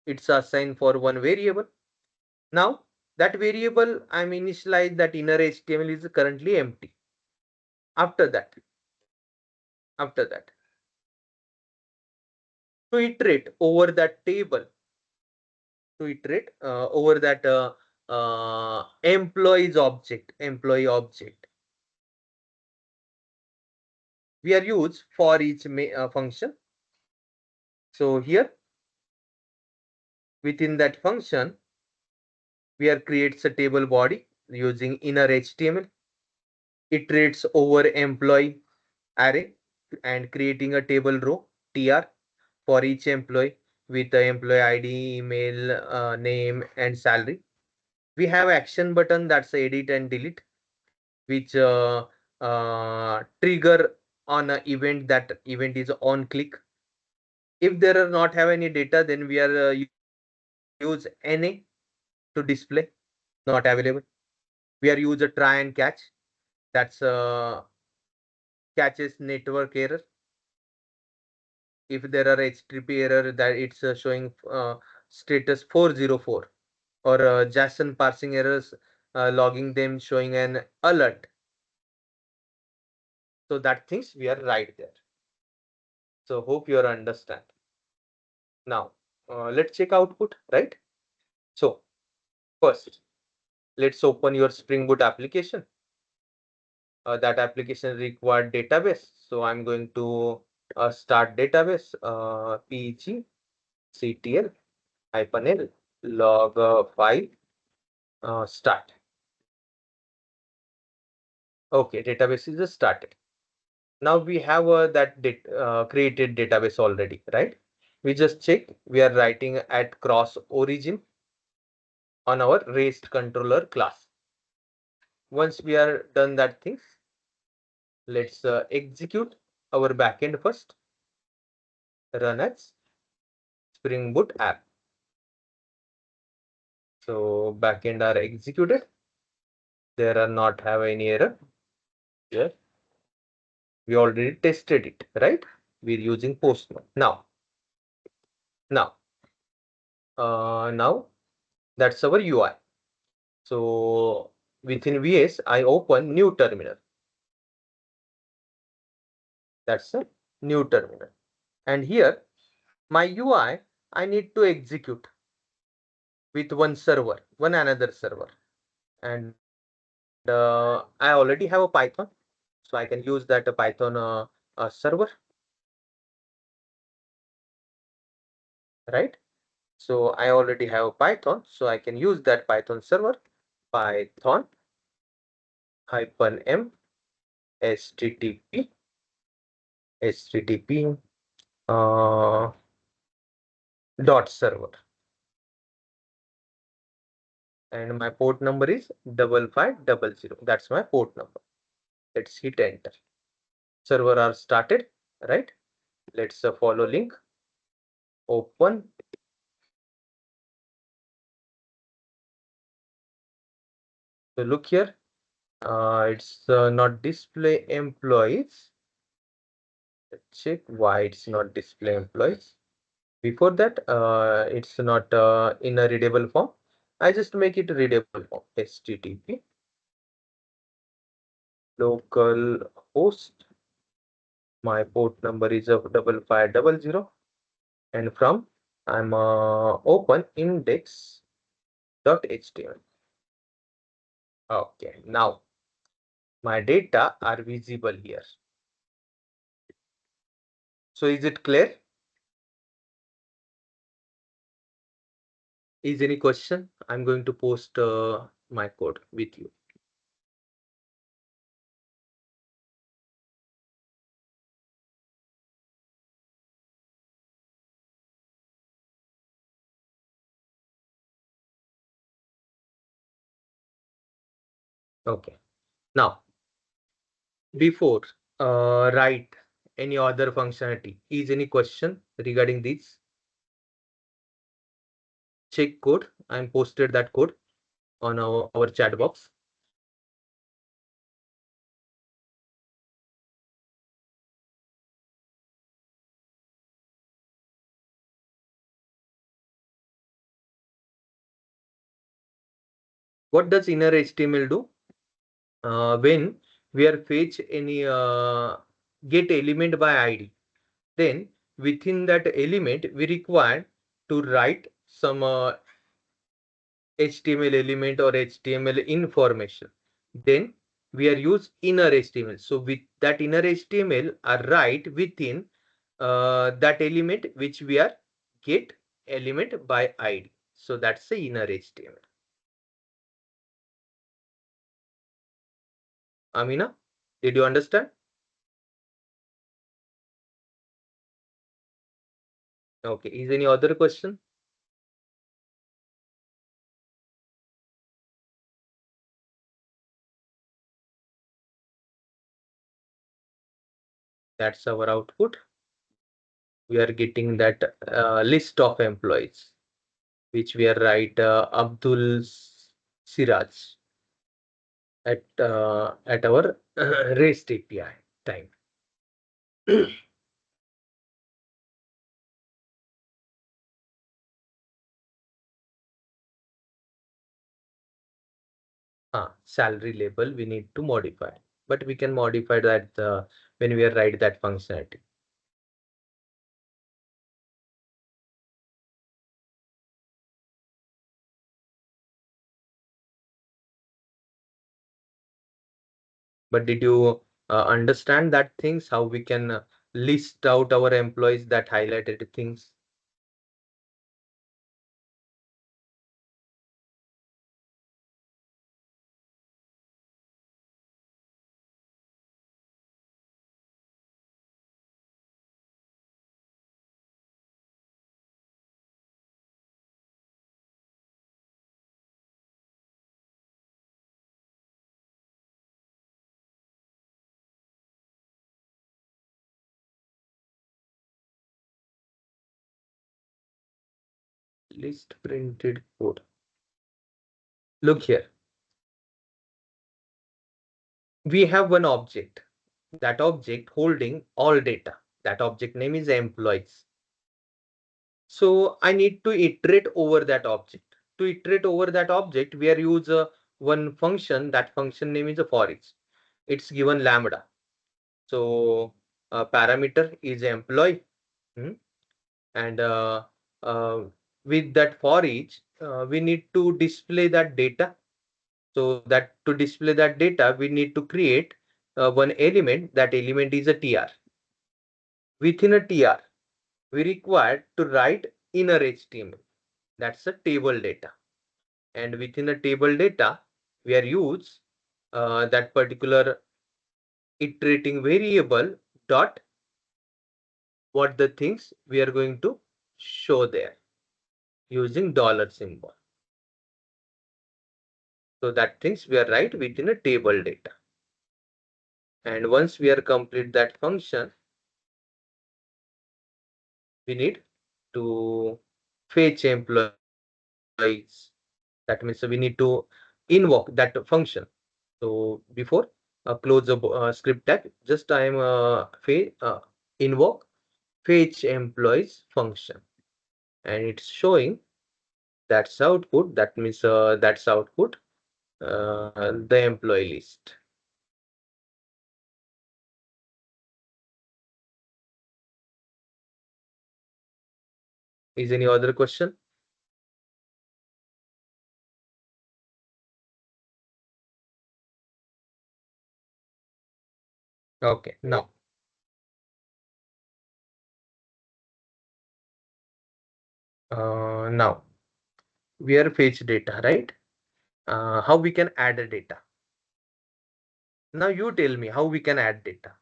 It's assigned for one variable. Now that variable I'm initialize that inner HTML is currently empty. After that, to iterate over that table, to iterate over that employee object, we are use for each function. So here within that function, we are creates a table body using inner HTML, iterates over employee array and creating a table row tr for each employee with the employee ID, email, name, and salary. We have action button, that's edit and delete, which trigger on an event, that event is on click. If there are not have any data, then we are use NA to display not available. We are use a try and catch, that's catches network error. If there are HTTP error, that it's showing status 404, or JSON parsing errors, logging them, showing an alert. So that things we are right there. So hope you understand. Now let's check output, right? So first, let's open your Spring Boot application. That application required database. So I'm going to start database, pg ctl -l log file start. Okay, database is started. Now we have that created database already, right? We just check we are writing at cross origin on our REST controller class. Once we are done that things, let's execute our backend first. Run as Spring Boot app. So backend are executed. There are not have any error. Here we already tested it, right? We're using Postman. Now that's our UI. So within VS, I open new terminal. That's a new terminal. And here my UI, I need to execute with one server, one another server. And I already have a Python, so I can use that Python server, right? So I already have Python, so I can use that Python server, Python -m http dot server, and my port number is 5500. That's my port number. Let's hit enter. Server are started, right? Let's follow link, open. So look here, it's not display employees. Let's check why it's not display employees. Before that, it's not in a readable form. I just make it readable form. HTTP local host My port number is of 5500, and from I'm open index.html. Okay, now my data are visible here. So is it clear? Is any question? I'm going to post my code with you. Okay. Now, before write any other functionality, is any question regarding this? Check code. I'm posted that code on our chat box. What does inner HTML do? When we are fetch any get element by ID, then within that element we require to write some HTML element or HTML information. Then we are use inner HTML. So with that inner HTML are write within that element which we are get element by ID. So that's the inner HTML. Amina, did you understand? Okay. Is any other question? That's our output. We are getting that list of employees, which we are write Abdul Siraj at our REST API time. Salary label we need to modify, but we can modify that when we are write that functionality. But did you understand that things how we can list out our employees that highlighted things? List printed code. Look here. We have one object. That object holding all data. That object name is employees. So I need to iterate over that object. To iterate over that object, we are use one function. That function name is a for each. It's given lambda. So parameter is employee, and uh, with that for each, we need to display that data. So that to display that data, we need to create one element. That element is a tr. Within a tr, we require to write inner HTML. That's a table data. And within a table data, we are use that particular iterating variable dot what the things we are going to show there using dollar symbol. So that things we are write within a table data. And once we are complete that function, we need to fetch employees. That means we need to invoke that function. So before close the script tag, just I am invoke fetch employees function, and it's showing that's output. That means that's output the employee list. Is any other question? Okay, now now we are fetch data, right? How we can add a data? Now you tell me how we can add data.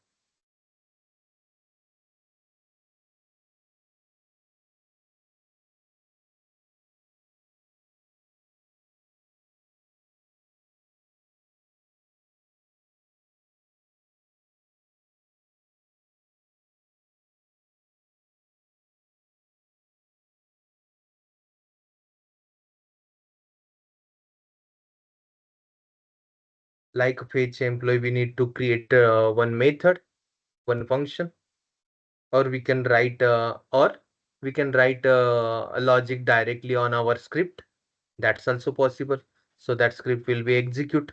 Like fetch employee, we need to create one method, one function, or we can write a logic directly on our script. That's also possible. So that script will be execute.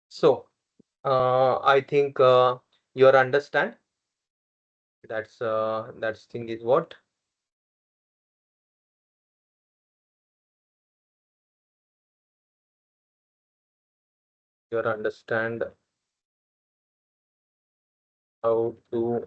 So I think your understand. That's thing is what your understand how to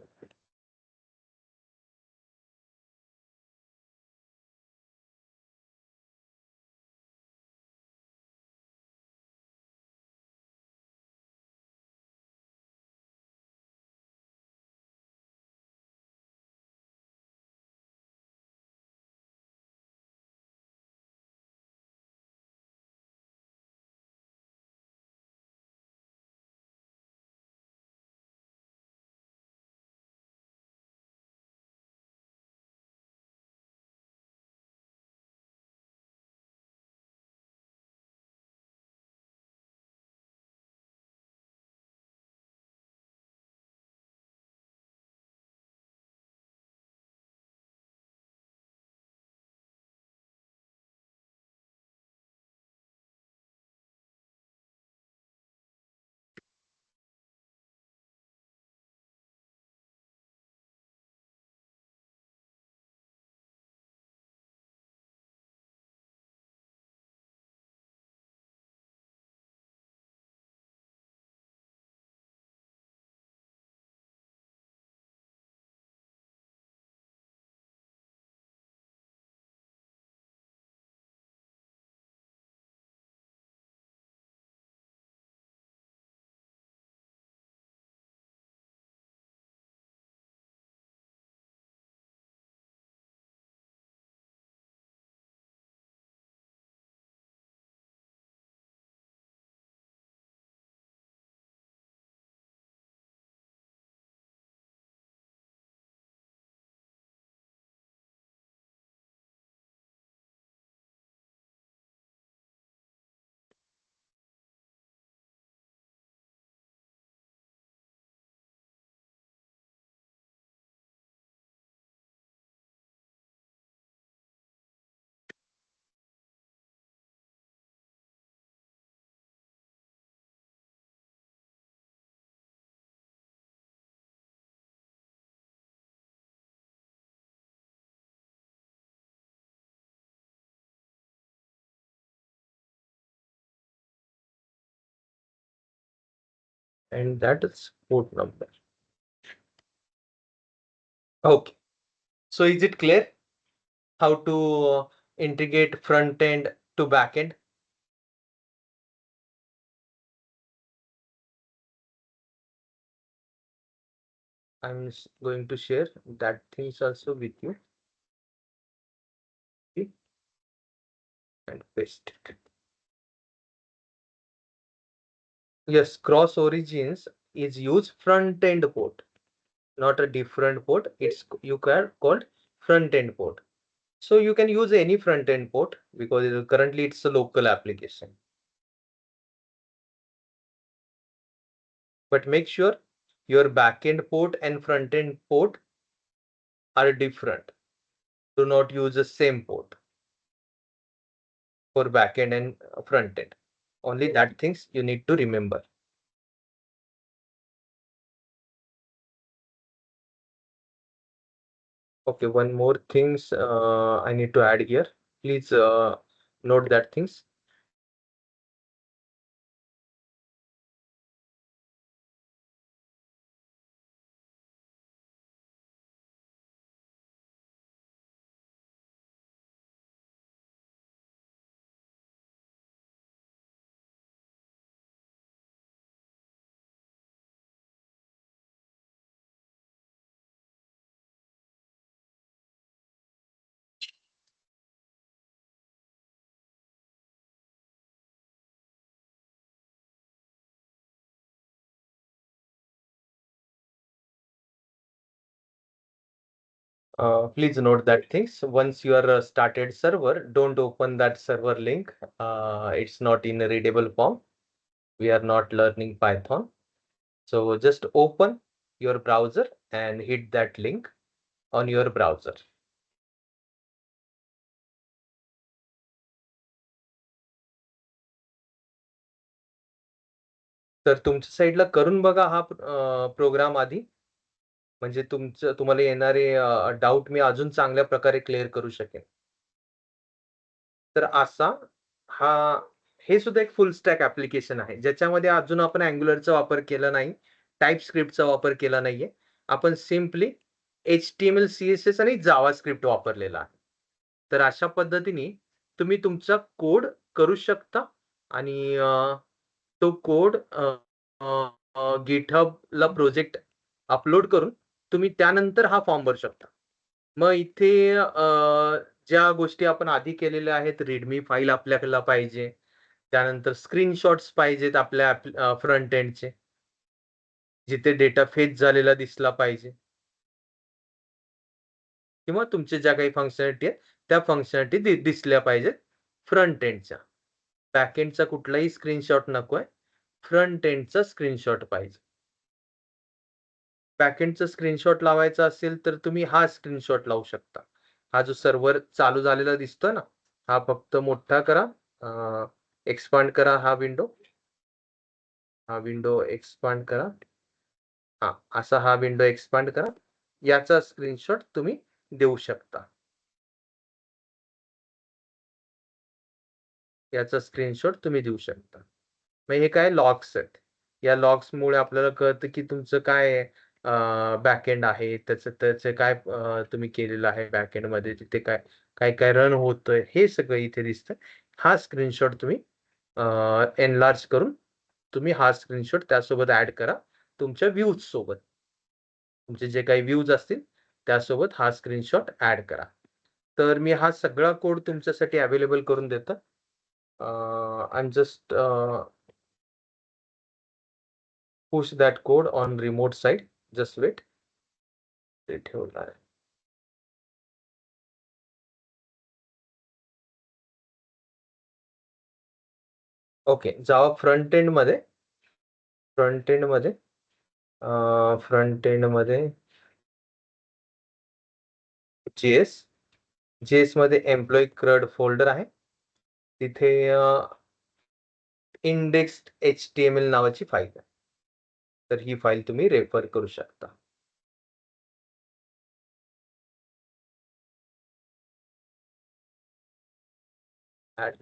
and that is port number. Okay. So is it clear how to integrate front end to back end? Going to share that things also with you. Okay, and paste it. Yes, cross origins is use front end port, not a different port. It's you can called front end port. So you can use any front end port because currently it's a local application. But make sure your backend port and front end port are different. Do not use the same port for backend and front end. Only that things you need to remember. Okay, one more things I need to add here. Please note that things. Please note that things. Once you are started server, don't open that server link. It's not in a readable form. We are not learning Python. So just open your browser and hit that link on your browser. तर तुमच्या साईडला करून बघा हा programme आधी. म्हणजे तुम्हाला येणारे डाऊट मी अजून चांगल्या प्रकारे क्लिअर करू शकेन. तर असा हा हे सुद्धा एक फुल स्टॅक ॲप्लिकेशन आहे, ज्याच्यामध्ये अजून आपण Angularचा वापर केला नाही, TypeScriptचा वापर केला नाहीये. आपण सिम्पली HTML, CSS आणि जावास्क्रिप्ट वापरलेला आहे. तर अशा पद्धतीने तुम्ही तुमचा कोड करू शकता आणि तो कोड GitHubला प्रोजेक्ट अपलोड करून तुम्ही त्यानंतर हा फॉर्म भरू शकता. मग इथे ज्या गोष्टी आपण आधी केलेल्या आहेत, रीडमी फाईल आपल्याला पाहिजे. त्यानंतर स्क्रीनशॉट्स पाहिजेत आपल्या फ्रंट एंडचे. जिथे डेटा फेच झालेला दिसला पाहिजे. किंवा तुमच्या ज्या काही फंक्शनॅलिटी आहेत, त्या फंक्शनॅलिटी दिसल्या पाहिजेत फ्रंट एंडच्या. बॅक एंडचा कुठलाही स्क्रीनशॉट नकोय. फ्रंट एंडचा स्क्रीनशॉट पाहिजे. बॅकएंडचा स्क्रीनशॉट लावायचा असेल, तर तुम्ही हा स्क्रीनशॉट लावू शकता. हा जो सर्व्हर चालू झालेला दिसतोय ना, हा फक्त मोठा करा, एक्सपांड करा हा विंडो. हा विंडो एक्सपांड करा. हां, असा हा विंडो एक्सपांड करा. याचा स्क्रीनशॉट तुम्ही देऊ शकता. याचा स्क्रीनशॉट तुम्ही देऊ शकता. मग हे काय लॉग्स आहेत. या लॉग्समुळे आपल्याला कळतं, की तुमचं काय बॅकएंड आहे. त्याचं काय तुम्ही केलेलं आहे बॅकएंडमध्ये. तिथे काय रन होतंय, हे सगळं इथे दिसतं. हा स्क्रीनशॉट तुम्ही एनलार्ज करून तुम्ही हा स्क्रीनशॉट त्यासोबत ॲड करा तुमच्या व्ह्यूज सोबत. तुमचे जे काही व्ह्यूज असतील त्यासोबत हा स्क्रीनशॉट ॲड करा. तर मी हा सगळा कोड तुमच्यासाठी अवेलेबल करून देतो. I am just push that code on remote side. Just wait. ते ठेवला आहे. ओके. जावा फ्रंट एंड मध्ये JS मध्ये एम्प्लॉई CRUD फोल्डर आहे. तिथे इंडेक्स्ड HTML नावाची फाईल आहे. तर ही फाईल तुम्ही रेफर करू शकता. Add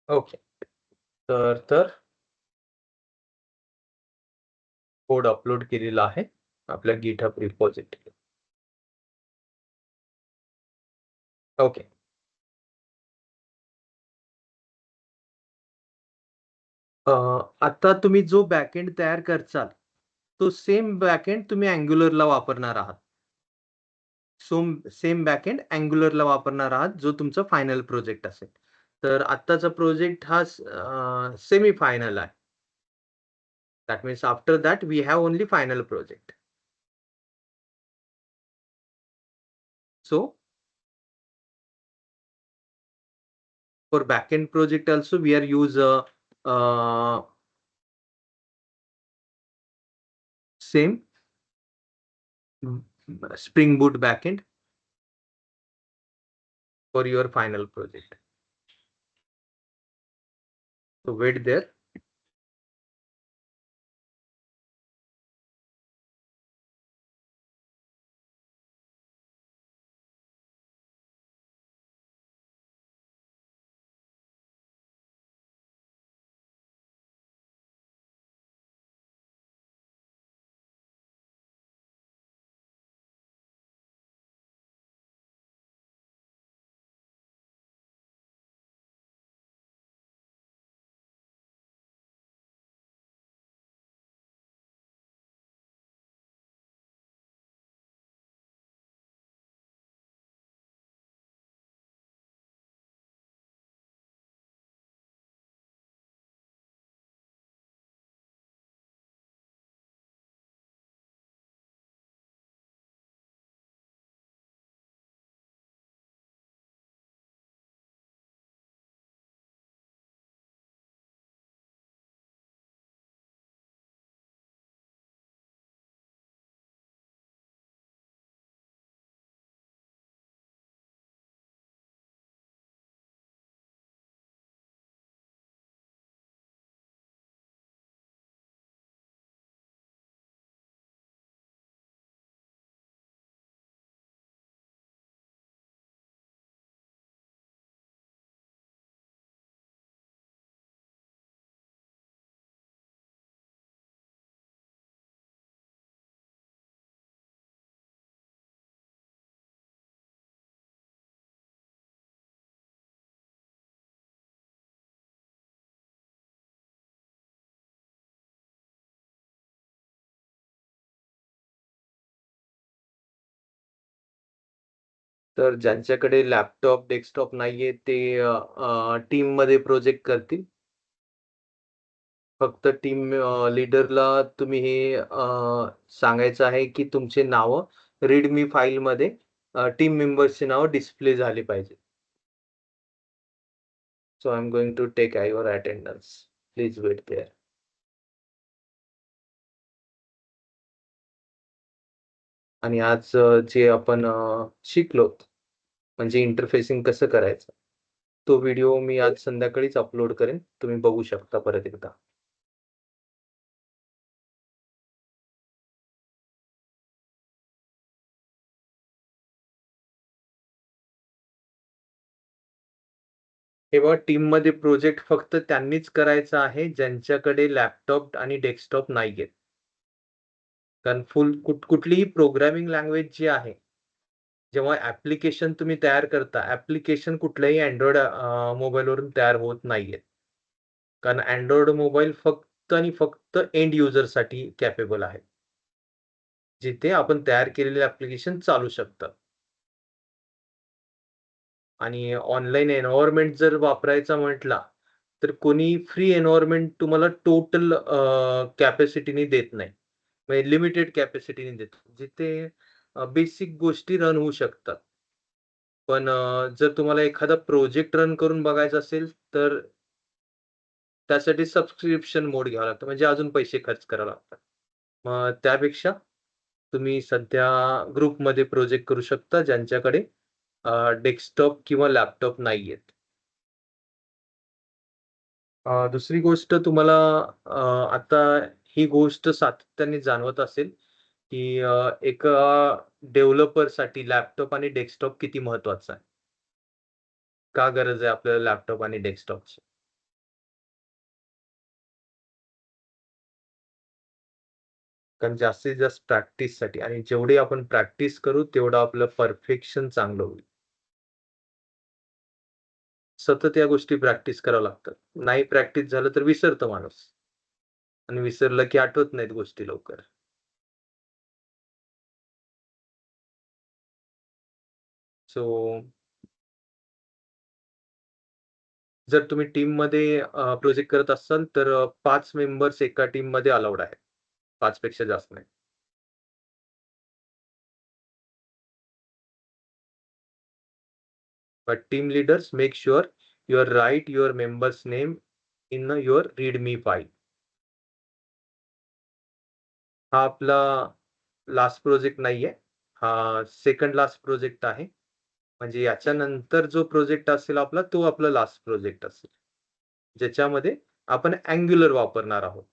okay. तर कोड अपलोड केलेला आहे आपल्या GitHub रिपॉझिटरी. ओके. आता तुम्ही जो बॅकएंड तयार करचाल, तो सेम बॅकएंड तुम्ही Angularला वापरणार आहात. सेम बॅकएंड Angularला वापरणार आहात, जो तुमचा फायनल प्रोजेक्ट असेल. तर आत्ताचा प्रोजेक्ट हा सेमी फायनल आहे. That means after that we have only final project. So for backend project also we are use uh, same Spring Boot backend for your final project. So wait there. तर ज्यांच्याकडे laptop, desktop नाहीये ते टीममध्ये project करतील. फक्त team लीडरला तुम्ही हे सांगायचं आहे की तुमचे नावं रीडमी फाईलमध्ये टीम मेंबर्सची नावं डिस्प्ले झाली पाहिजे. So I'm going to take your attendance. Please wait there. आणि आज जे आपण शिकलो म्हणजे इंटरफेसिंग कसं करायचं, तो व्हिडिओ मी आज संध्याकाळीच अपलोड करेन. तुम्ही बघू शकता परत एकदा. हे बघा, टीममध्ये प्रोजेक्ट फक्त त्यांनीच करायचा आहे ज्यांच्याकडे लॅपटॉप आणि डेस्कटॉप नाहीयेत. कारण कुठलीही प्रोग्रामिंग लँग्वेज जी आहे, जेव्हा ॲप्लिकेशन तुम्ही तयार करता, ॲप्लिकेशन कुठल्याही Android मोबाईलवरून तयार होत नाहीयेत. कारण Android मोबाईल फक्त आणि फक्त एंड युजरसाठी कॅपेबल आहे. जिथे आपण तयार केलेले ॲप्लिकेशन चालू शकतं. आणि ऑनलाईन एन्व्हायर्नमेंट जर वापरायचा म्हटला, तर कोणी फ्री एन्व्हायर्नमेंट तुम्हाला टोटल कॅपॅसिटीने देत नाही. म्हणजे लिमिटेड कॅपॅसिटीने देतो. जिथे बेसिक गोष्टी रन होऊ शकतात. पण जर तुम्हाला एखादा प्रोजेक्ट रन करून बघायचा असेल, तर त्यासाठी सबस्क्रिप्शन मोड घ्यावा लागतो. म्हणजे अजून पैसे खर्च करावे लागतात. मग त्यापेक्षा तुम्ही सध्या ग्रुपमध्ये प्रोजेक्ट करू शकता ज्यांच्याकडे डेस्कटॉप किंवा लॅपटॉप नाहीयेत. दुसरी गोष्ट तुम्हाला आता ही गोष्ट सातत्याने जाणवत असेल, की एका डेव्हलपरसाठी लॅपटॉप आणि डेस्कटॉप किती महत्वाचा आहे. का गरज आहे आपल्याला लॅपटॉप आणि डेस्कटॉपची? कारण जास्तीत जास्त प्रॅक्टिससाठी, आणि जेवढी आपण प्रॅक्टिस करू तेवढं आपलं परफेक्शन चांगलं होईल. सतत या गोष्टी प्रॅक्टिस कराव्या लागतात. नाही प्रॅक्टिस झालं तर विसरतो माणूस, आणि विसरलं की आठवत नाहीत गोष्टी लवकर. सो जर तुम्ही टीममध्ये प्रोजेक्ट करत असाल तर 5 मेंबर्स एका टीममध्ये अलाउड आहे. 5 पेक्षा जास्त नाही. But team leaders, make sure you write your member's name in your README file. हा आपला लास्ट प्रोजेक्ट नाहीये. हा सेकंड लास्ट प्रोजेक्ट आहे. म्हणजे याच्यानंतर जो प्रोजेक्ट असेल आपला, तो आपला लास्ट प्रोजेक्ट असेल. ज्याच्यामध्ये आपण Angular वापरणार आहोत.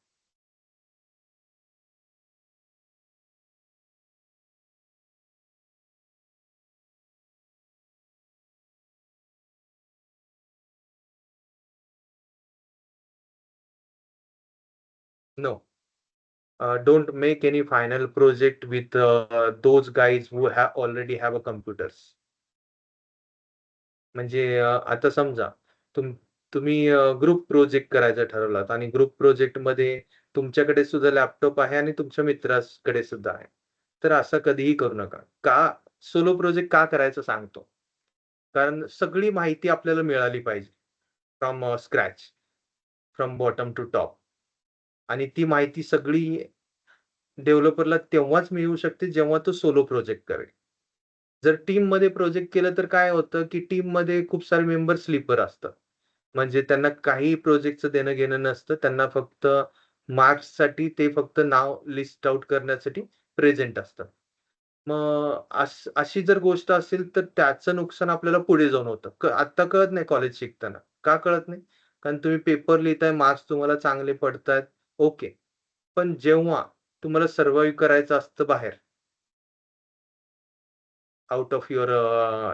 No, don't make any final project with those guys who already have a computers. म्हणजे आता समजा तुम तुम्ही ग्रुप प्रोजेक्ट करायचा ठरवलात, आणि ग्रुप प्रोजेक्टमध्ये तुमच्याकडे सुद्धा लॅपटॉप आहे आणि तुमच्या मित्राकडे सुद्धा आहे. तर असं कधीही करू नका. का सोलो प्रोजेक्ट का करायचं सांगतो. कारण सगळी माहिती आपल्याला मिळाली पाहिजे from scratch, from bottom to top, आणि ती माहिती सगळी डेव्हलपरला तेव्हाच मिळू शकते जेव्हा तो सोलो प्रोजेक्ट करेल. जर टीममध्ये प्रोजेक्ट केलं तर काय होतं, की टीममध्ये खूप सारे मेंबर स्लीपर असतात. म्हणजे त्यांना काही प्रोजेक्टचं देणं-घेणं नसतं. त्यांना फक्त मार्क्ससाठी ते फक्त नाव लिस्ट आउट करण्यासाठी प्रेझेंट असतात. मग अशी जर गोष्ट असेल तर त्याचं नुकसान आपल्याला पुढे जाऊन होतं. आत्ता कळत नाही कॉलेज शिकताना. का कळत नाही? कारण तुम्ही पेपर लिहिताय, मार्क्स तुम्हाला चांगले पडतायत, ओके. पण जेव्हा तुम्हाला सर्व्हायव्ह करायचं असतं बाहेर, out of your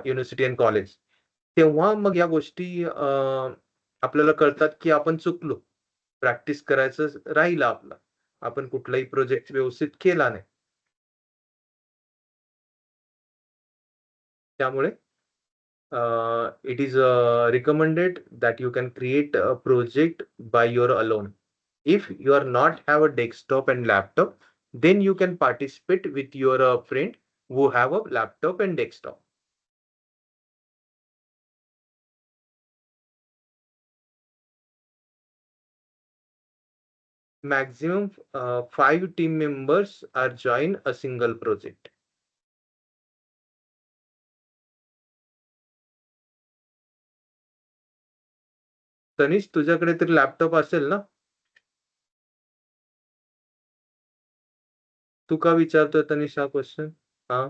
university and college, तेव्हा मग या गोष्टी आपल्याला कळतात, की आपण चुकलो. प्रॅक्टिस करायचं राहिलं आपलं. आपण कुठलाही प्रोजेक्ट व्यवस्थित केला नाही. त्यामुळे it is recommended that you can create a project by your alone. If you are not have a desktop and laptop, then you can participate with your friend who have a laptop and desktop. Maximum 5 team members are join a single project. Tanish, तुझ्याकडे तरी laptop असेल ना? तू का विचारतोय तनिष हा question? हां,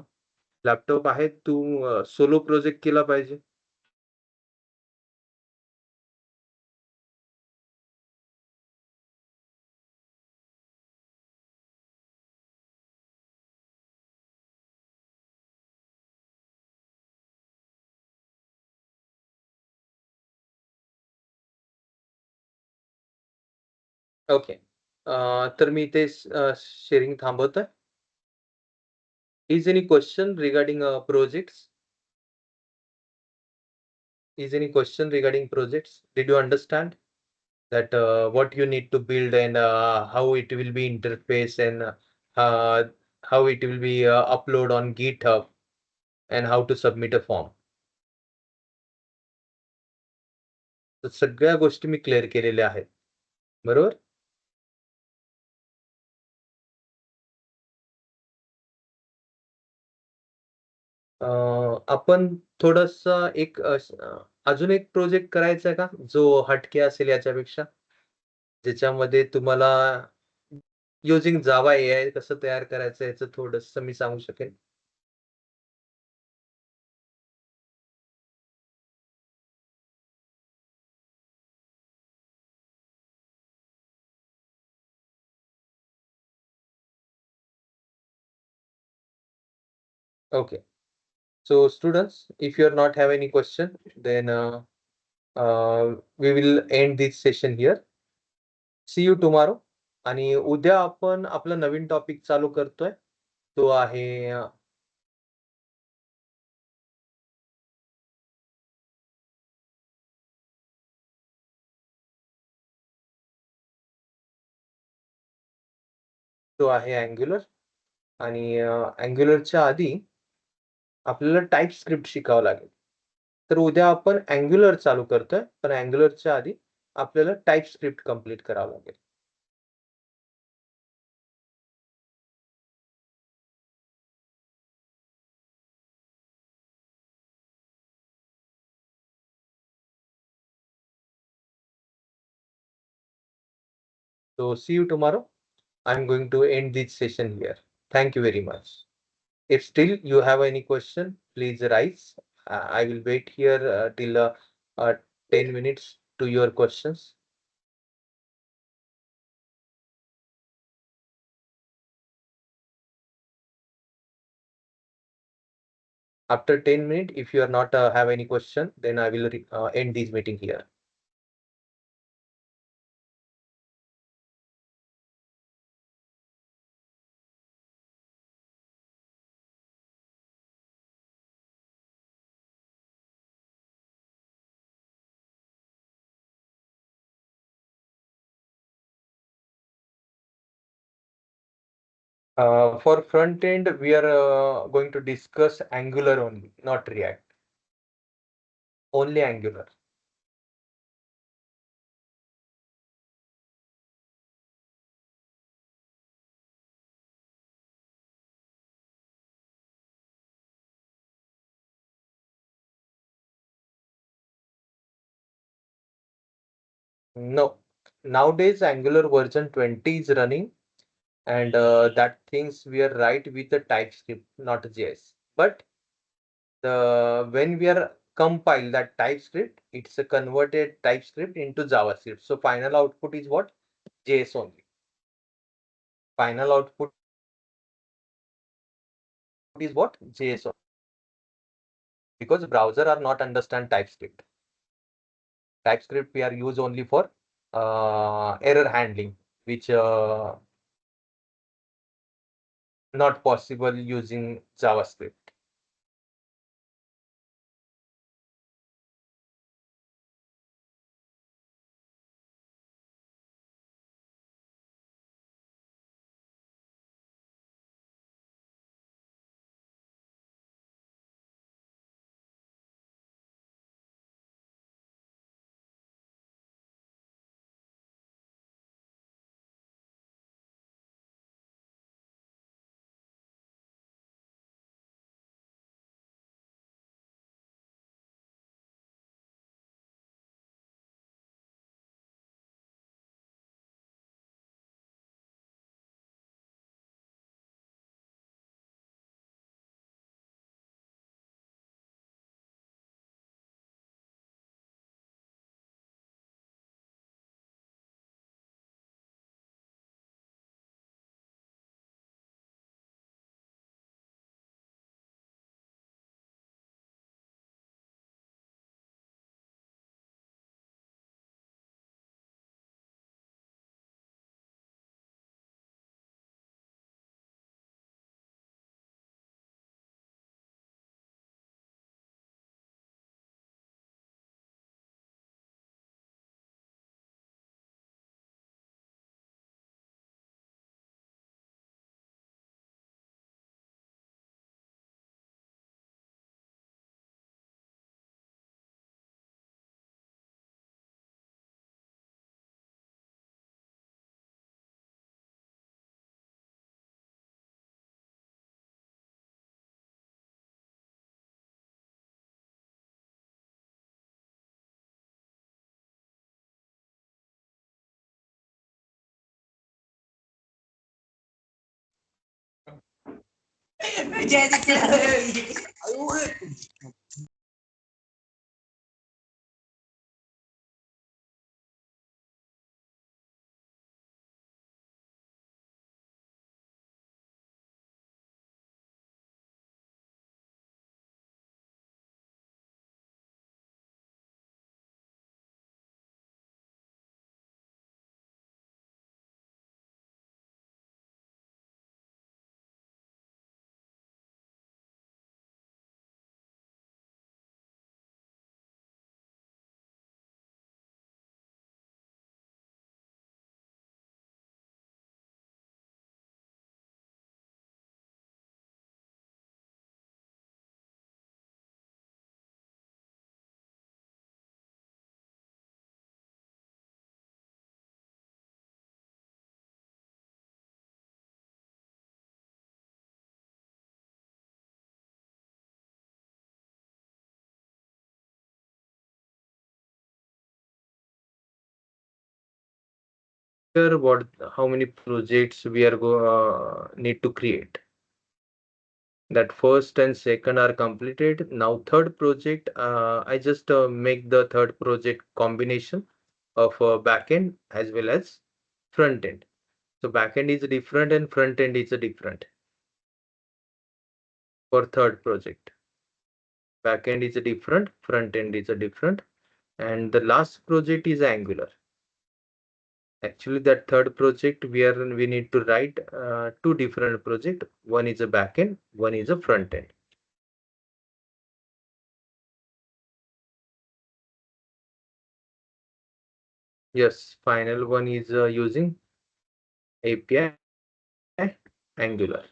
laptop आहे. तू सोलो प्रोजेक्ट केला पाहिजे. ओके. तर मी ते sharing थांबवतोय. Is any question regarding projects? Is any question regarding projects? Did you understand that what you need to build, and how it will be interface, and uh, how it will be upload on GitHub, and how to submit a form? तर सगळ्या गोष्टी मी clear केलेल्या आहेत. बरोबर? अ, आपण थोडंसं एक अजून एक प्रोजेक्ट करायचा आहे का? जो हटके असेल याच्यापेक्षा? ज्याच्यामध्ये तुम्हाला युजिंग जावा एआय कसं तयार करायचं याचं थोडंसं मी सांगू शकेन. Okay. So students, if you are not have any question, then we will end this session here. See you tomorrow. आणि उद्या आपण आपला नवीन टॉपिक चालू करतोय. तो आहे अँग्युलर आणि अँग्युलरच्या आधी आपल्याला टाइपस्क्रिप्ट शिकावं लागेल. तर उद्या आपण अँग्युलर चालू करतोय, पण अँग्युलरच्या आधी आपल्याला टाइपस्क्रिप्ट कंप्लीट करावं लागेल. So see you tomorrow. I'm going to end this session here. Thank you very much. If still you have any question, please rise. I will wait here till uh, 10 minutes to your questions. After 10 minutes, if you are not have any question, then I will end this meeting here. For front end, we are going to discuss Angular only, not React. Only Angular. No, nowadays Angular version 20 is running, and that things we are right with the TypeScript, not JS. But the when we are compile that TypeScript, it's a converted TypeScript into JavaScript. So final output is what? JS only. Final output is what? JS only. Because browser are not understand TypeScript. TypeScript we are use only for error handling, which not possible using JavaScript. what how many projects we are need to create. That first and second are completed. Now third project, I just make the third project combination of backend as well as front end. So backend is different and front end is different for third project. Backend is different, front end is different, and the last project is Angular. Actually, that third project we need to write two different project. One is a backend, one is a front end. Yes, final one is using API Angular.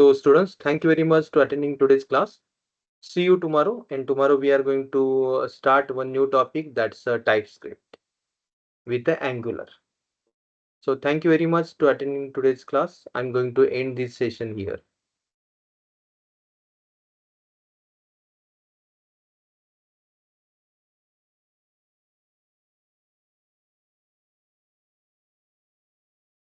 So students, thank you very much to attending today's class. See you tomorrow, and tomorrow we are going to start one new topic, that's TypeScript with the Angular. So thank you very much to attending today's class. I'm going to end this session here.